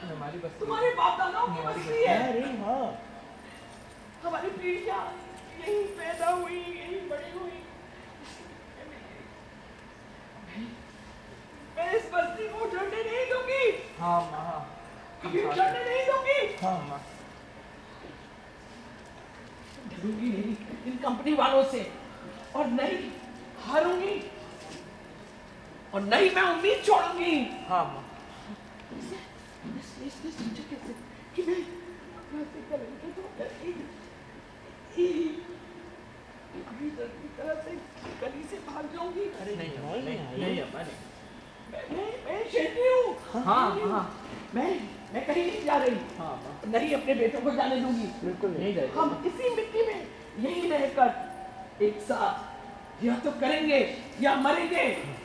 हमारी बस्ती। तुम्हारे बाप दादाओं की बस्ती है। अरे हाँ, हमारी पीढ़ियां यही पैदा हुई, यही बड़ी हुई। मैं इस बस्ती को उजड़ने नहीं दूंगी। हाँ माँ, कभी उजड़ने नहीं दूंगी। हाँ माँ। डरूंगी नहीं इन कंपनी वालों से, और नहीं हारूंगी, और नहीं मैं उम्मीद छोड़ूंगी। हाँ माँ। इसने सोचा कैसे कि मैं ऐसे करेंगे तो अभी की तरह से गली से भाग जाऊंगी। अरे नहीं अम्मा, नहीं। मैं शेरनी हूँ। हाँ। मैं कहीं नहीं जा रही। हाँ। नहीं अपने बेटों को जाने दूंगी। बिल्कुल नहीं जाएगा। हम इसी मिट्टी में यही रहकर एक साथ या तो करेंगे या मरेंगे।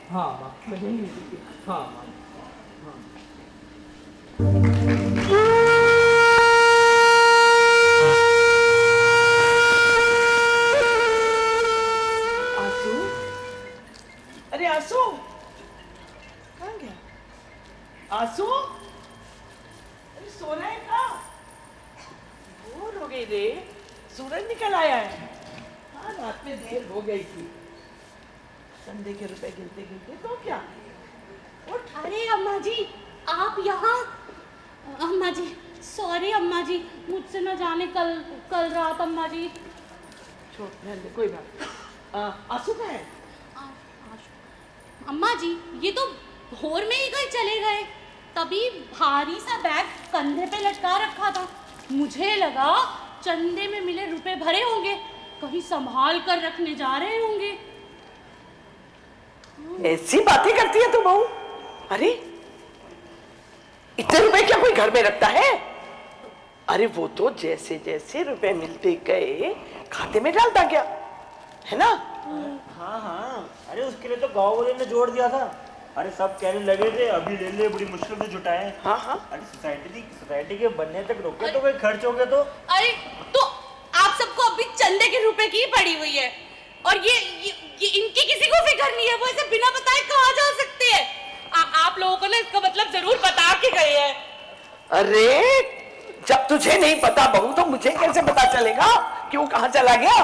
हाँ माँ। मैं यही नहीं दूंगी। हाँ माँ। हाँ। सवेरे सूरज निकल आया है। हाँ, रात में देर हो गई थी। संडे के रुपए गिनते गिनते तो क्या। अरे अम्मा जी, आप यहाँ? अम्मा जी सॉरी अम्मा जी, मुझसे न जाने कल रात अम्मा जी। छोड़, रहने दे, कोई बात नहीं। आंसू का है? अम्मा जी ये तो भोर में ही कहीं चले गए, तभी भारी सा बैग कंधे पे लटका रखा था। मुझे लगा चंदे में मिले रुपए भरे होंगे, कहीं संभाल कर रखने जा रहे होंगे। ऐसी बातें करती है तू बहू? अरे इतने रुपए क्या कोई घर में रखता है? अरे वो तो जैसे जैसे रुपए मिलते गए खाते में डालता गया, है ना? हाँ हाँ, अरे उसके लिए तो गाँव वाले ने जोड़ दिया था। अरे सब कहने लगे थे अभी ले ले, बड़ी मुश्किल से जुटाए। हाँ हाँ। अरे सोसाइटी के बनने तक रोके तो कोई खर्च हो गए तो। अरे तो आप सबको अभी चंदे के रुपए की पड़ी हुई है, और ये इनकी किसी को फिक्र नहीं है। वो इसे बिना बताए कहाँ जा सकते हैं? आप लोगों को ना इसका मतलब जरूर बता के गए हैं। अरे जब तुझे नहीं पता बहू, तो मुझे कैसे पता चलेगा कि वो कहाँ चला गया?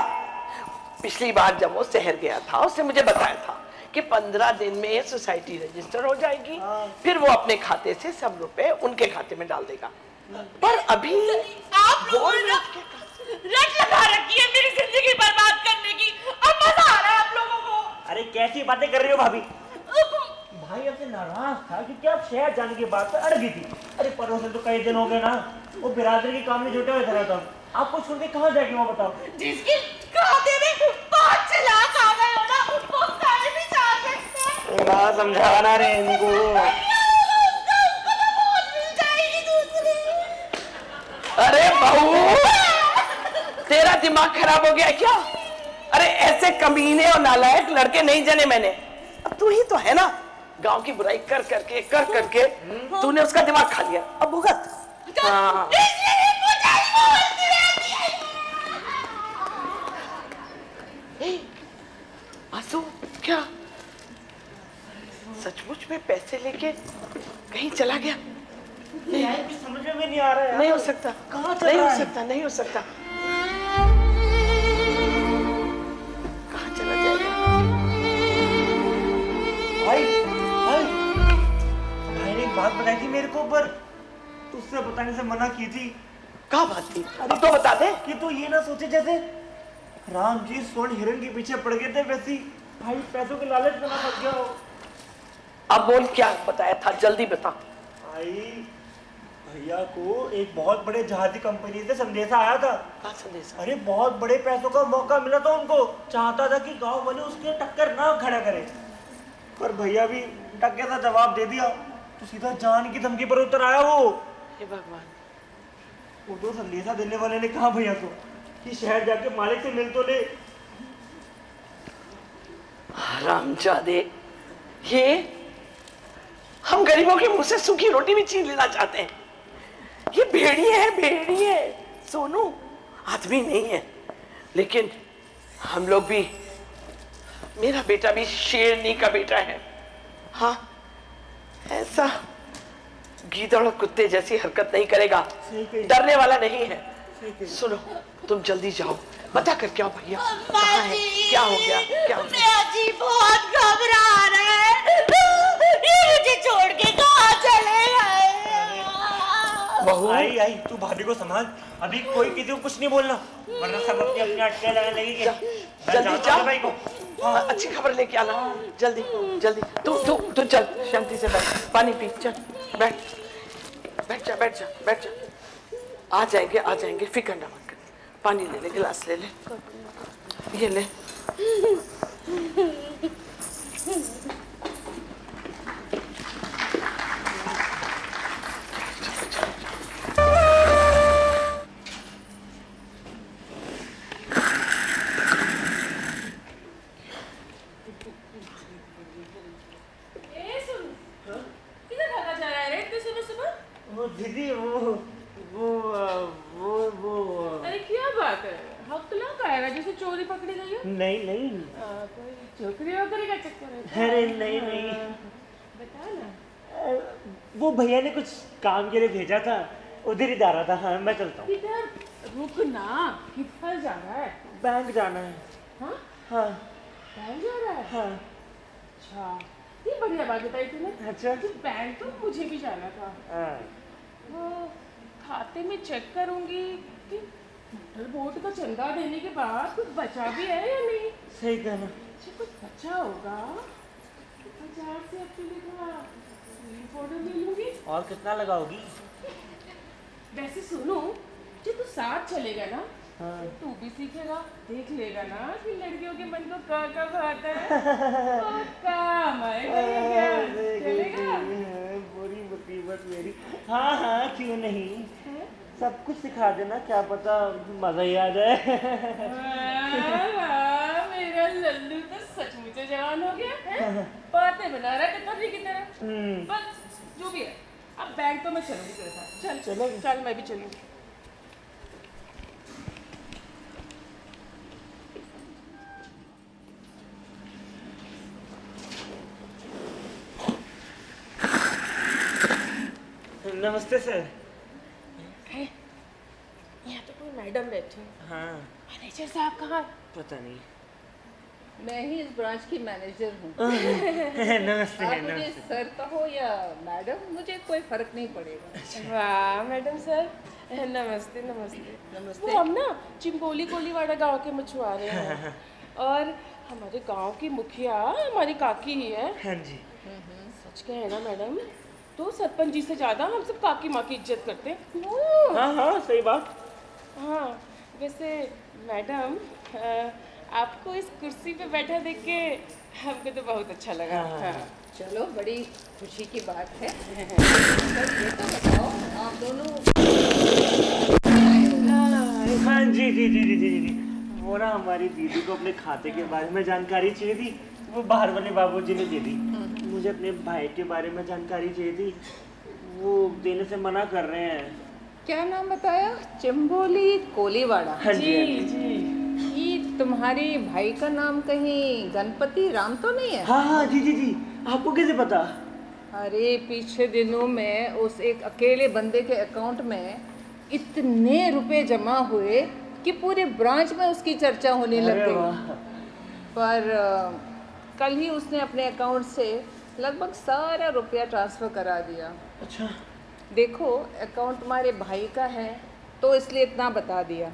पिछली बार जब वो शहर गया था, उसने मुझे बताया था कि 15 दिन में सोसाइटी रजिस्टर हो जाएगी, फिर वो अपने खाते से सब रुपए उनके खाते में डाल देगा। पर अभी आप लोगों ने रट लगा रखी है मेरी जिंदगी बर्बाद करने की। अब मजा आ रहा है आप लोगों को। अरे कैसी बातें कर रही हो भाभी? भाई हमसे नाराज था क्योंकि आप शहर जाने की बात पर अड़ गई थी। अरे पड़ोस से तो कई दिन हो गए ना, वो बिरादरी के काम में जुटे हुए थे। आपको छोड़ के कहाँ जाएगी वो बताओ? जिसके खाते में 5 लाख आ गए हो ना, उसको सारे भी जा सकते हैं। ना समझाना रे इनको। अरे बहू, तेरा दिमाग खराब हो गया क्या? अरे ऐसे कमीने और नालायक लड़के नहीं जाने मैंने। अब तू ही तो है ना, गांव की बुराई कर करके तूने उसका दिमाग खा लिया। अब भुगत। हाँ। आंसू क्या सचमुच में पैसे लेके कहीं चला गया? नहीं समझ में नहीं आ रहा है। नहीं हो सकता, नहीं हो सकता, नहीं हो सकता। कहाँ चला जाएगा? भाई ने एक बात बताई थी मेरे को, पर तुझसे बताने से मना की थी। क्या बात थी? अब तो बता दे। कि तू ये ना सोचे जैसे राम जी स्वर्ण हिरण के पीछे पड़ गए थे, वैसी भाई पैसों के लालच में ना फंस गया हो। अब बोल, क्या बताया था, जल्दी बता। भाई भैया को एक बहुत बड़े जहाजी कंपनी से संदेशा आया था। क्या संदेशा? अरे बहुत बड़े पैसों का मौका मिला था उनको। चाहता था कि गांव वाले उसके टक्कर ना खड़ा करें, पर भैया भी टक्कर सा जवाब दे दिया, तो सीधा जान की धमकी पर उतर आया वो। हे भगवान। वो तो संदेशा देने वाले ने कहा भैया को कि शहर जाके मालिक से मिल तो ले। हरामजादे, ये हम गरीबों के मुंह से सूखी रोटी भी छीन लेना चाहते हैं। ये भेड़िए है, भेड़िए। सोनू आदमी नहीं है, लेकिन हम लोग भी, मेरा बेटा भी शेरनी का बेटा है। हाँ, ऐसा गीदड़ और कुत्ते जैसी हरकत नहीं करेगा, डरने वाला नहीं है। सुनो, तुम जल्दी जाओ, बता कर क्या भैया कहाँ है, क्या हो गया, क्या हो गया? जी बहुत घबरा रहा है, ये मुझे छोड़ के कहाँ चले गए? बहू, आई तू भाभी को संभाल, अभी कोई किसी को कुछ नहीं बोलना, वरना सब अपनी अपनी अटके लगने लगेगी। जल्दी जा भाई को। अच्छी खबर लेके आना, जल्दी जल्दी। तू चल, शांति से बैठ, पानी पी, चल बैठ जा। आ जाएंगे, फिक्र ना मत कर। पानी ले ले, गिलास ले ले, ये ले। वो दीदी वो अरे क्या बात है, हक ना खाएगा जैसे चोरी पकड़ी गई है? नहीं कोई चोरी वोकरी का चक्कर है? अरे नहीं बता ना। वो भैया ने कुछ काम के लिए भेजा था, उधर ही जा रहा था। हाँ मैं चलता हूँ। किधर? रुक ना, किधर जा रहा है? बैंक जाना है। हाँ हाँ बैंक जा रहा है? हाँ। अच्छा, ये बढ़िया बात बताई तूने। अच्छा। तो बैंक तो मुझे भी जाना था। हाँ। वो खाते में चेक करूंगी कि मोटर बोट का चंदा देने के बाद कुछ बचा भी है या नहीं। सही कहना। अच्छा कुछ बचा होगा। 50 से अपने लिए थोड़ा स्वीट पाउडर ले लूंगी। और कितना लगाओगी? वैसे सुनो, जब तू साथ चलेगा ना, हाँ। तू भी सीखेगा, देख लेगा ना कि लड़कियों के मन को क्या भाता है। और काम आएगा ये क्या? चलेगा? बुरी मुसीबत मेरी। हाँ हाँ क्यों नहीं, सब कुछ सिखा देना, क्या पता मजा ही आ जाए। वाह, मेरा लल्लू तो सचमुच जवान हो गया है। बातें बना रहा है कतरी की तरह। बस जो भी है, अब बैंक तो मैं चलूंगी तेरे साथ। चल चलो चल, मैं भी चलूंगी। नमस्ते सर। यहाँ तो कोई मैडम बैठी। हाँ मैनेजर साहब कहाँ? पता नहीं। मैं ही इस ब्रांच की मैनेजर हूँ। नमस्ते आप मुझे नमस्ते। सर कहो या मैडम, मुझे कोई फर्क नहीं पड़ेगा। वाह मैडम सर, नमस्ते नमस्ते। नमस्ते। वो हम ना चिंबोली कोलीवाड़ा गांव के मछुआरे हैं और हमारे गांव की मुखिया हमारी काकी ही है। हाँ जी। सच कहे ना मैडम, तो सरपंच जी से ज्यादा हम सब काकी माँ की इज्जत करते हैं। हाँ हाँ सही बात। हाँ वैसे मैडम, आपको इस कुर्सी पे बैठा देख के हमको तो बहुत अच्छा लगा। हाँ। चलो, बड़ी खुशी की बात है। सर ये तो बताओ, आप दोनों हाँ जी जी जी जी जी जी। वो ना हमारी दीदी को अपने खाते के बारे में जानकारी चाहिए थी, वो बाहर वाले बाबूजी ने दे दी। मुझे अपने भाई के बारे में जानकारी चाहिए थी, वो देने से मना कर रहे हैं। क्या नाम बताया? चिंबोली कोलीवाड़ा। हाँ जी हाँ जी। ये तुम्हारे भाई का नाम कहीं गणपति राम तो नहीं है? हाँ हाँ जी जी जी। आपको कैसे पता? अरे पीछे दिनों में उस एक अकेले बंदे के अकाउंट में इतने रुपए जमा हुए कि पूरे ब्रांच में उसकी चर्चा होने लग अरे गई। वाह। पर कल ही उसने अपने अकाउंट से लगभग सारा रुपया ट्रांसफ़र करा दिया। अच्छा। देखो, अकाउंट तुम्हारे भाई का है तो इसलिए इतना बता दिया,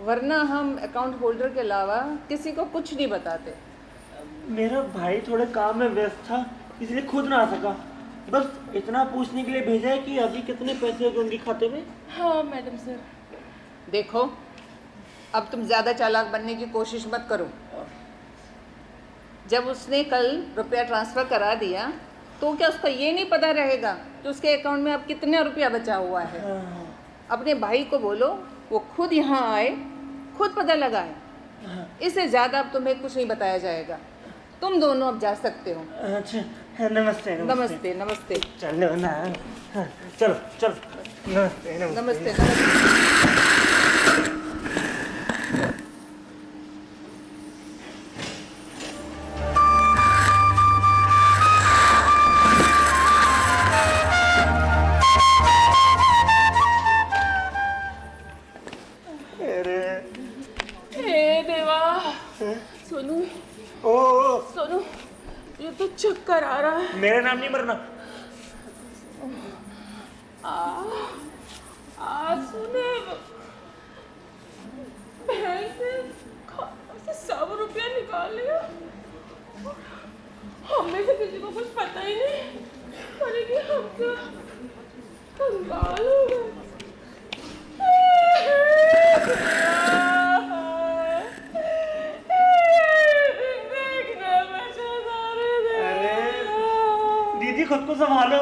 वरना हम अकाउंट होल्डर के अलावा किसी को कुछ नहीं बताते। मेरा भाई थोड़े काम में व्यस्त था, इसलिए खुद ना आ सका। बस इतना पूछने के लिए भेजा है कि अभी कितने पैसे होंगे उनके खाते में। हाँ मैडम सर। देखो, अब तुम ज़्यादा चालाक बनने की कोशिश मत करो। जब उसने कल रुपया ट्रांसफ़र करा दिया तो क्या उसको ये नहीं पता रहेगा कि उसके अकाउंट में अब कितना रुपया बचा हुआ है? अपने भाई को बोलो वो खुद यहाँ आए, खुद पता लगाए। इससे ज़्यादा अब तुम्हें कुछ नहीं बताया जाएगा। तुम दोनों अब जा सकते हो। अच्छा नमस्ते नमस्ते नमस्ते। चलो ना। हाँ, चलो चलो। नमस्ते नमस्ते नमस्ते नमस्ते। हे देवा। सोनू, सोनू, ये तो चक्कर आ रहा है। मेरा नाम नहीं मरना। सुने, बैंक से सब रुपया निकाल लिया। हम में से किसी को कुछ पता ही नहीं। अरे कि हम तो कंगाल हो गए। दीदी खुद को संभालो,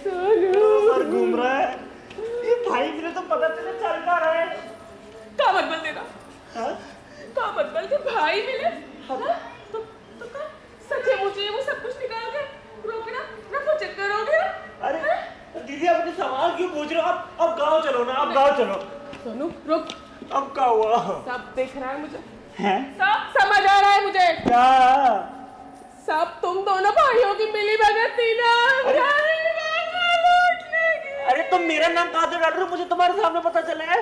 सर घूम रहा है। ये भाई मेरे तो पता चले चल का रहा है। का मतलब तेरा? का मतलब कि भाई मिले? तो का सच्चे मुझे वो सब कुछ निकाल के रोकना ना कुछ चक्कर हो गया। अरे दीदी अपने सवाल क्यों पूछ रहे हो? अब गाँव चलो ना, अब गाँव चलो। सोनू रुक। अब क्या हुआ? सब देख रहा है मुझे। हैं? सब समझ आ रहा है मुझे। क्या? सब तुम दोनों भाइयों की मिली भगत थी ना। अरे तुम मेरा नाम कहाँ से डाल रहे हो? मुझे तुम्हारे सामने पता चला है।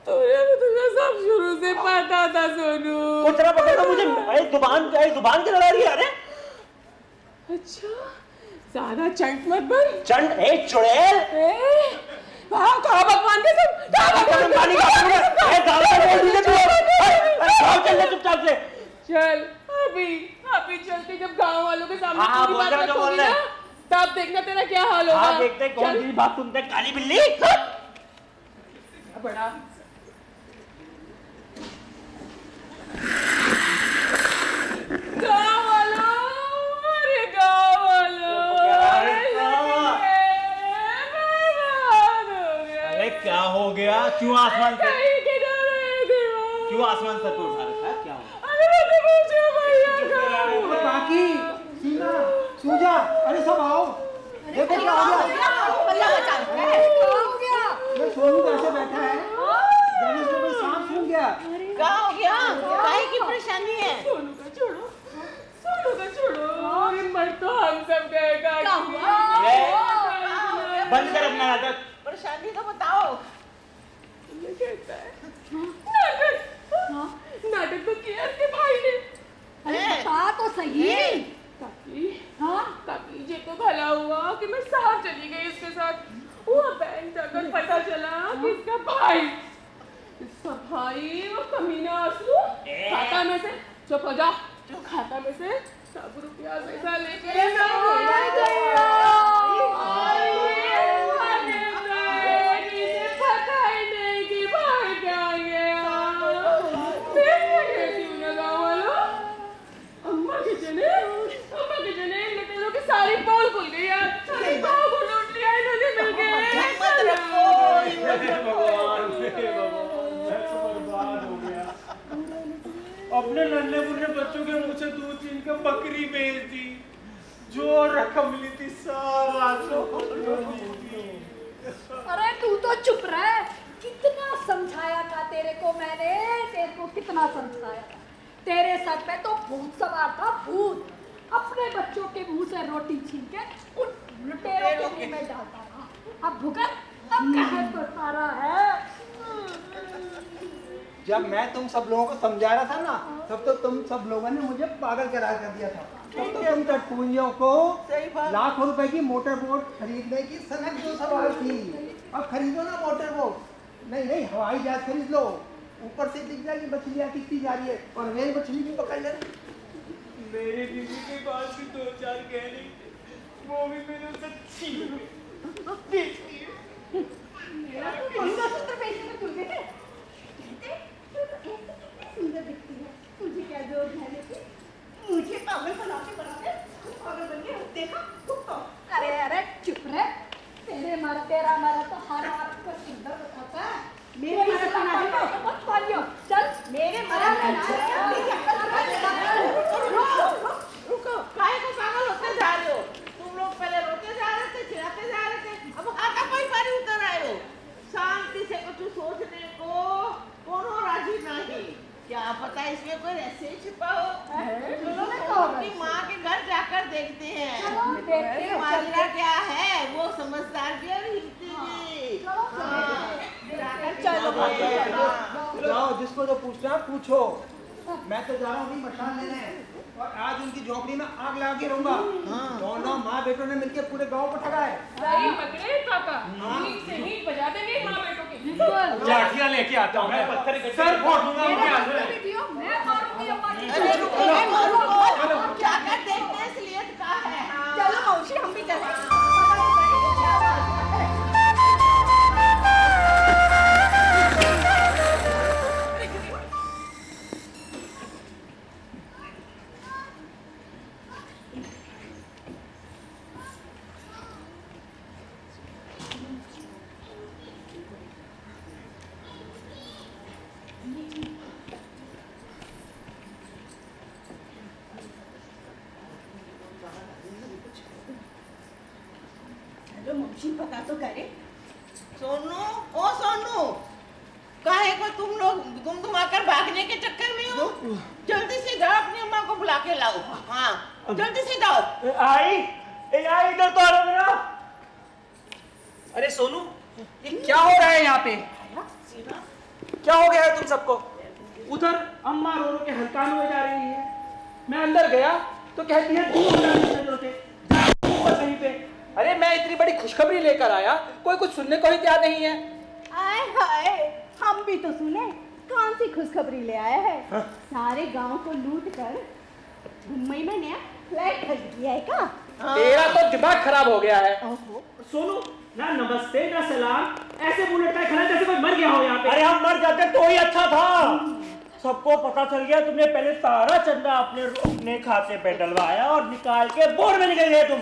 अरे तुझे सब शुरू से पता था सोनू। कुछ ना पता था मुझे। जुबान की लड़ा रही है। अरे अच्छा, ज्यादा चंट मत बन। चंट? ए चुड़ैल, कहाँ भगवान के सब, चुपचाप से चल अभी चलते, जब गांव वालों के सामने हाँ, पूरी बोल बात रहा जो बोल रखोगी रहा ना, है। तब देखना तेरा क्या हाल होगा। हाँ देखते हैं कौन सी बात सुनते हैं, काली बिल्ली। बड़ा गांव वालों, अरे गांव वालों, अरे क्या हो गया? क्यों आसमान से पे उठा रखा है? क्या हो? काकी, सीना, सूजा, अरे सब आओ। देखो क्या हो गया। ये सोनू कैसे बैठा है? जैसे इसको कोई सांप सूंघ गया। क्या हो गया? काहे की परेशानी है? सोनू का छोड़ो, हिम्मत तो हम सब गएगा। बंद कर अपना नाटक। परेशानी तो बताओ। ये कहता है नाटक तो किया इसके भाई ने। अरे बता तो सही। काकी जी को भला हुआ कि मैं साथ चली गई इसके साथ। वो बैंक जाकर पता चला कि इसका भाई वो कमीना असलू खाता में से, चुप हो जा, खाता में से सब रुपया पैसा लेके पता ही नहीं कि भाई कहाँ गया। अम्मा के जने लटेरों की सारी पोल खुल गई यार। सारी पाव को लूट लिया इन्होंने मिलके। बर्बाद हो गया। अपने नन्हे मुन्ने बच्चों के मुंह से दूध छीन के बकरी बेच दी। जो रकम मिली थी सारा अरे तू तो चुप रह। कितना समझाया था तेरे को मैंने, तेरे को कितना समझाया था। तेरे सर पे तो भूत सवार था, भूत। अपने बच्चों के मुंह से रोटी छीन के उन लुटेरों के मुंह में डालता रहा। अब भुगत, अब कहे तो सारा है। जब मैं तुम सब लोगों को समझा रहा था ना, तब तो तुम सब लोगों ने मुझे पागल करार कर दिया था। तब तो तुम टटपूंजियों को लाखों रुपए की मोटर बोट खरीदने की सनक जो सवाल थी। अब खरीदो ना मोटर बोट। नहीं हवाई जहाज खरीद लो, ऊपर से दिख जाएगी मछलियाँ कितनी जा रही है और मेरी मछली भी पकड़ ले। मेरे बीवी के पास भी 2-4 गहने थे, वो भी मैंने उसे छीन के बेच दिए। मेरा तो मंगलसूत्र बेचने में तुल गए थे। सुंदर दिखती है, तुझे क्या जोर है लेकिन मुझे पागल बनाते पागल बन गए। देखा तुम तो। अरे चुप रह। तेरा मारा तो हर बात को सुंदर बताता है। मेरे मारा तो मत पालियो। चल मेरे मारा रुको, काहे को पागल होते जा रहे हो? तुम लोग पहले रोते जा रहे थे, चिढ़ाते जा रहे थे, अब आका कोई बारी उतर आए हो। शांति से कुछ सोचने को कोनो राजी नहीं। क्या पता इसमें कोई ऐसे छिपा हो। चलो अपनी माँ के घर जाकर देखते हैं। माजरा क्या है वो समझदार भी और हिलती भी। चलो जाओ, जिसको जो पूछना है पूछो। मैं तो जा रहा हूँ मशाल लेने और आज उनकी झोपड़ी में आग लगा के रहूंगा। दोनों माँ बेटों ने मिलकर पूरे गांव को ठगा है। सही पकड़े काका, नींद से नींद बजा देंगे माँ बेटों की। लाठियां लेके आता हूँ मैं, पत्थर सर फोड़ दूंगा उनके हाथ में। मैं मारूंगी अम्मा की। क्या कर देखते हैं इसलिए कहा है। चलो मौसी हम भी चलें। मौसी पता तो करे। सोनू, ओ सोनू, काहे को तुम लोग गुमगुमाकर भागने के चक्कर में हो? जल्दी से जाओ, अपनी अम्मा को बुला के लाओ। हाँ जल्दी से जाओ। आई इधर तो आ रहा मेरा। अरे सोनू, ये क्या हो रहा है यहाँ पे? क्या हो गया है तुम सबको? उधर अम्मा रो रो के हल्कान हुए जा रही है, मैं अंदर गया तो कहती है तू कहीं पे। अरे मैं इतनी बड़ी खुशखबरी लेकर आया, कोई कुछ सुनने को ही तैयार नहीं है। आए हाय, हम भी तो सुने। कौन सी खुशखबरी ले आया है? सारे गांव को लूट कर मुंबई में नया फ्लैट खरीद लिया है क्या? तेरा तो दिमाग खराब हो गया है। सोनू, ना नमस्ते ना सलाम, ऐसे बुलेट का खड़ा जैसे कोई मर गया हो यहाँ पे। अरे हम मर जाते तो ही अच्छा था। सबको पता चल गया, तुमने पहले सारा चंदा अपने खाते पे डलवाया और निकाल के बोर्ड में निकल गए तुम।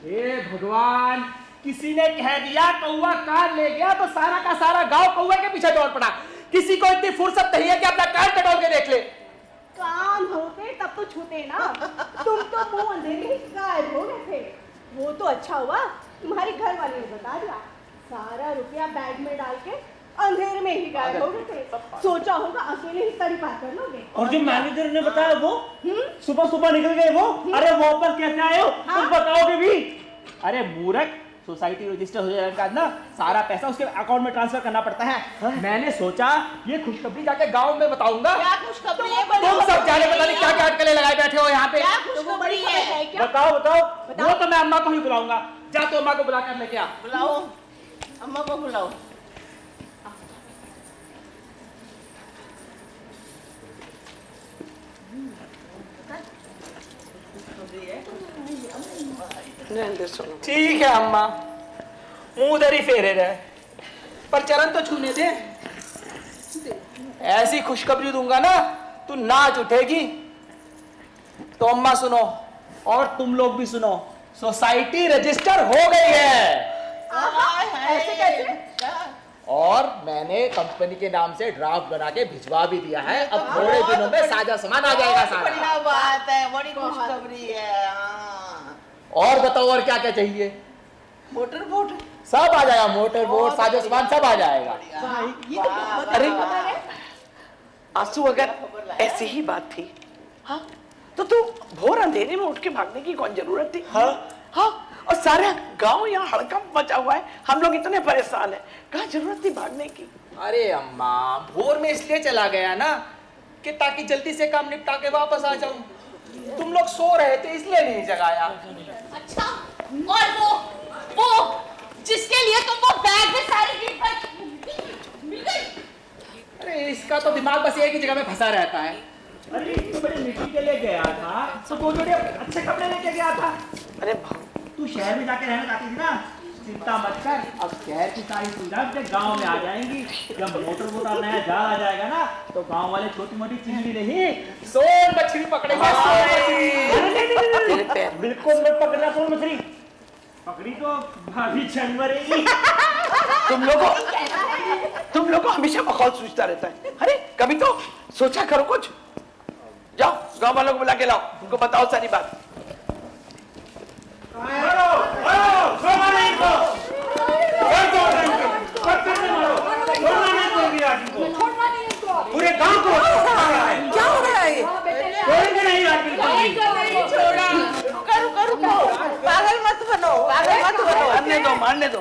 हे भगवान, किसी ने कह दिया कौवा कान ले गया तो सारा का सारा गांव कौवे के पीछे दौड़ पड़ा। किसी को इतनी फुर्सत नहीं है कि अपना कान कटोल के देख ले। कान होते तब तो छूते ना। तुम तो मुंह अंधेरे ही गायब हो गए थे। वो तो अच्छा हुआ तुम्हारी घर वाले ने बता दिया। सारा रुपया बैग में डाल के अंधेरे में ही गायब हो गए थे। सोचा होगा अकेले ही तड़ी पार कर लोगे। और जो मैनेजर ने बताया वो सुबह सुबह निकल गए वो। अरे वापस कैसे आए हो? तुम बताओगे भी? अरे मूर्ख, सोसाइटी रजिस्टर हो जाने के बाद ना सारा पैसा उसके अकाउंट में ट्रांसफर करना पड़ता है। मैंने सोचा ये खुशखबरी जाके गांव में बताऊंगा। क्या खुशखबरी है? तुम सब जाने पता नहीं क्या क्या अटकलें लगाए बैठे हो यहाँ पे। क्या खुशखबरी है? बताओ बताओ। वो तो मैं अम्मा को ही बुलाऊंगा। जा तो अम्मा को बुला कर लेके आ। बुलाओ, अम्मा को बुलाओ। ठीक है अम्मा, मुंह उधर ही फेरे रहे, पर चरण तो छूने दे। ऐसी खुशखबरी दूंगा ना तू नाच उठेगी। तो अम्मा सुनो और तुम लोग भी सुनो, सोसाइटी रजिस्टर हो गई है। ऐसे कैसे? और मैंने कंपनी के नाम से ड्राफ्ट बना के भिजवा भी दिया है। अब थोड़े दिनों में साजा सामान आ जाएगा सारा। बढ़िया बात है, बड़ी खुशखबरी है। और बताओ और क्या क्या चाहिए? मोटर बोट सब आ जाएगा, मोटर बोट साजो सामान सब आ जाएगा। अरे आंसू, अगर ऐसी ही बात थी हाँ तो तू भोर अंधेरे में उठ के भागने की कौन जरूरत थी? हाँ, और सारा गांव यहाँ हड़कंप मचा हुआ है, हम लोग इतने परेशान हैं, कहाँ जरूरत थी भागने की? अरे अम्मा, भोर में इसलिए चला गया ना कि ताकि जल्दी से काम निपटा के वापस आ जाऊं। तुम लोग सो रहे थे इसलिए नहीं जगाया। अच्छा, और वो जिसके लिए तुम वो बैग में सारी मिल गई? अरे इसका तो दिमाग बस एक ही जगह में फंसा रहता है। अरे तो बड़े मिट्टी के लिए गया था तो दो जोड़े अच्छे कपड़े लेके गया था। अरे तू शहर में जाके रहना चाहती थी ना, चिंता मत कर। अब शहर की सारी सुविधा गांव में आ जाएंगी। जब मोटर बोट नया जाल आ जाएगा ना तो गांव वाले छोटी मोटी चिंगड़ी नहीं सोन मछली पकड़ेंगे। बिल्कुल मत पकड़ना सोन मछली, पकड़ी तो भाभी छन मरेगी। तुम लोग को हमेशा बखौल सूझता रहता है। अरे कभी तो सोचा करो कुछ। जाओ गांव वालों को बुला के लाओ, उनको बताओ सारी बात। पूरे गांव को क्या हो रहा है? छोड़ेंगे नहीं आज बिल्कुल। रुको, पागल मत बनो, पागल मत बनो। मारने दो।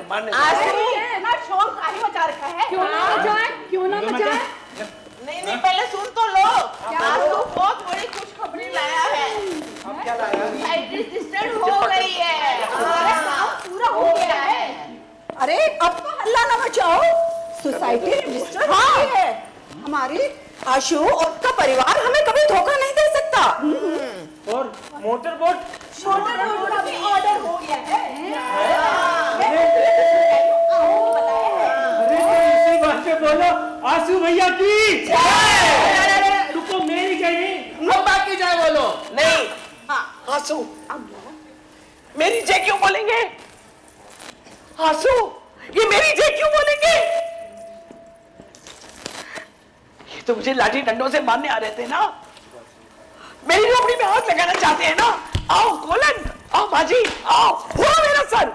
ना शोर काहे मचा रखा है? क्यों ना मचाए? नहीं, पहले सुन तो लो। आज तो बहुत बड़ी खुशखबरी लाया है। अब क्या लाया? रजिस्टर्ड हो गई है। पूरा हो गया है। अरे अब तो हल्ला ना मचाओ, सोसाइटी रजिस्टर हो गई है। हमारी आशु और उसका परिवार हमें कभी धोखा नहीं दे सकता। और मोटर बोट का भी ऑर्डर हो गया है। अरे इसी बात पे बोलो, आंसू भैया की जय। तुमको मेरी चाहिए, अब बाकी जाए बोलो। नहीं, आंसू मेरी जय क्यों बोलेंगे? आंसू ये मेरी जय क्यों बोलेंगे? ये तो मुझे लाठी डंडों से मारने आ रहे थे ना। मेरी नौकरी में आग लगाना चाहते हैं ना। आओ कोलन, आओ बाजी, आओ हुआ मेरा सर,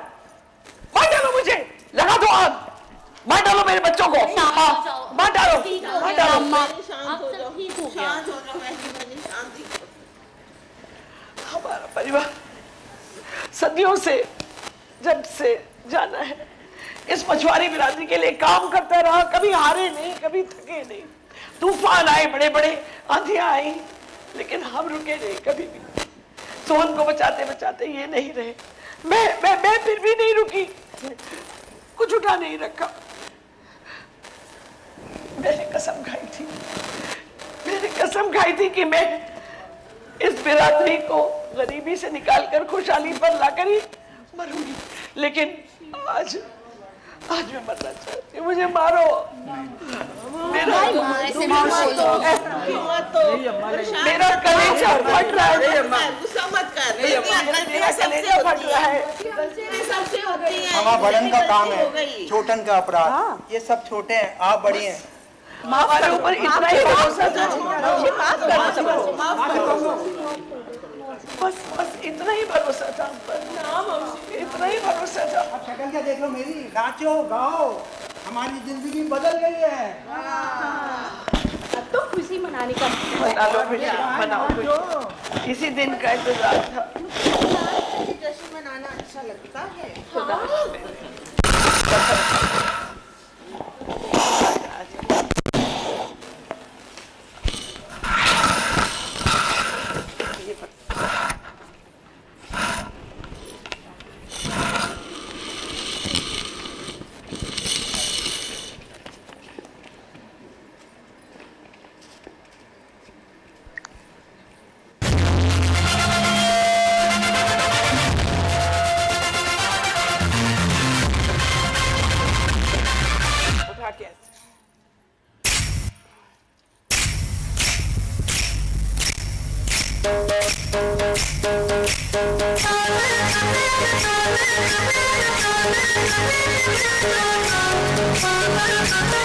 मार डालो मुझे, लगा दो आग, मार डालो मेरे बच्चों को, मार डालो, मार डालो। हमारा परिवार सदियों से, जब से जाना है। इस मछुआरी बिरादरी के लिए काम करता रहा, कभी हारे नहीं, कभी थके नहीं। तूफान आए, बड़े बड़े आंधियां आई, लेकिन हम रुके नहीं कभी भी। सोहन को बचाते बचाते ये नहीं रहे, मैं फिर भी नहीं रुकी, कुछ उठा नहीं रखा। मैंने कसम खाई थी कि मैं इस बिरादरी को गरीबी से निकालकर खुशहाली पर लाकर ही मरूंगी। लेकिन आज मैं मरना चाहती हूँ, मुझे मारो। मेरा कलेजा फट रहा है, गुस्सा मत कर। मेरा कलेजा फट रहा है। सबसे होती है, हवा बड़न का काम है, छोटन का अपराध। ये सब छोटे हैं, आप बड़ी हैं। हमारे ऊपर इतना ही भरोसा था, बस इतना ही भरोसा था, इतना ही भरोसा था। अब शक्ल क्या देख लो मेरी, नाचो गाओ, हमारी जिंदगी बदल गई है। अब तो खुशी मनाने का मना लो, मनाओ खुशी। इसी दिन का इंतजार था। जश्न मनाना अच्छा लगता है। Thank you.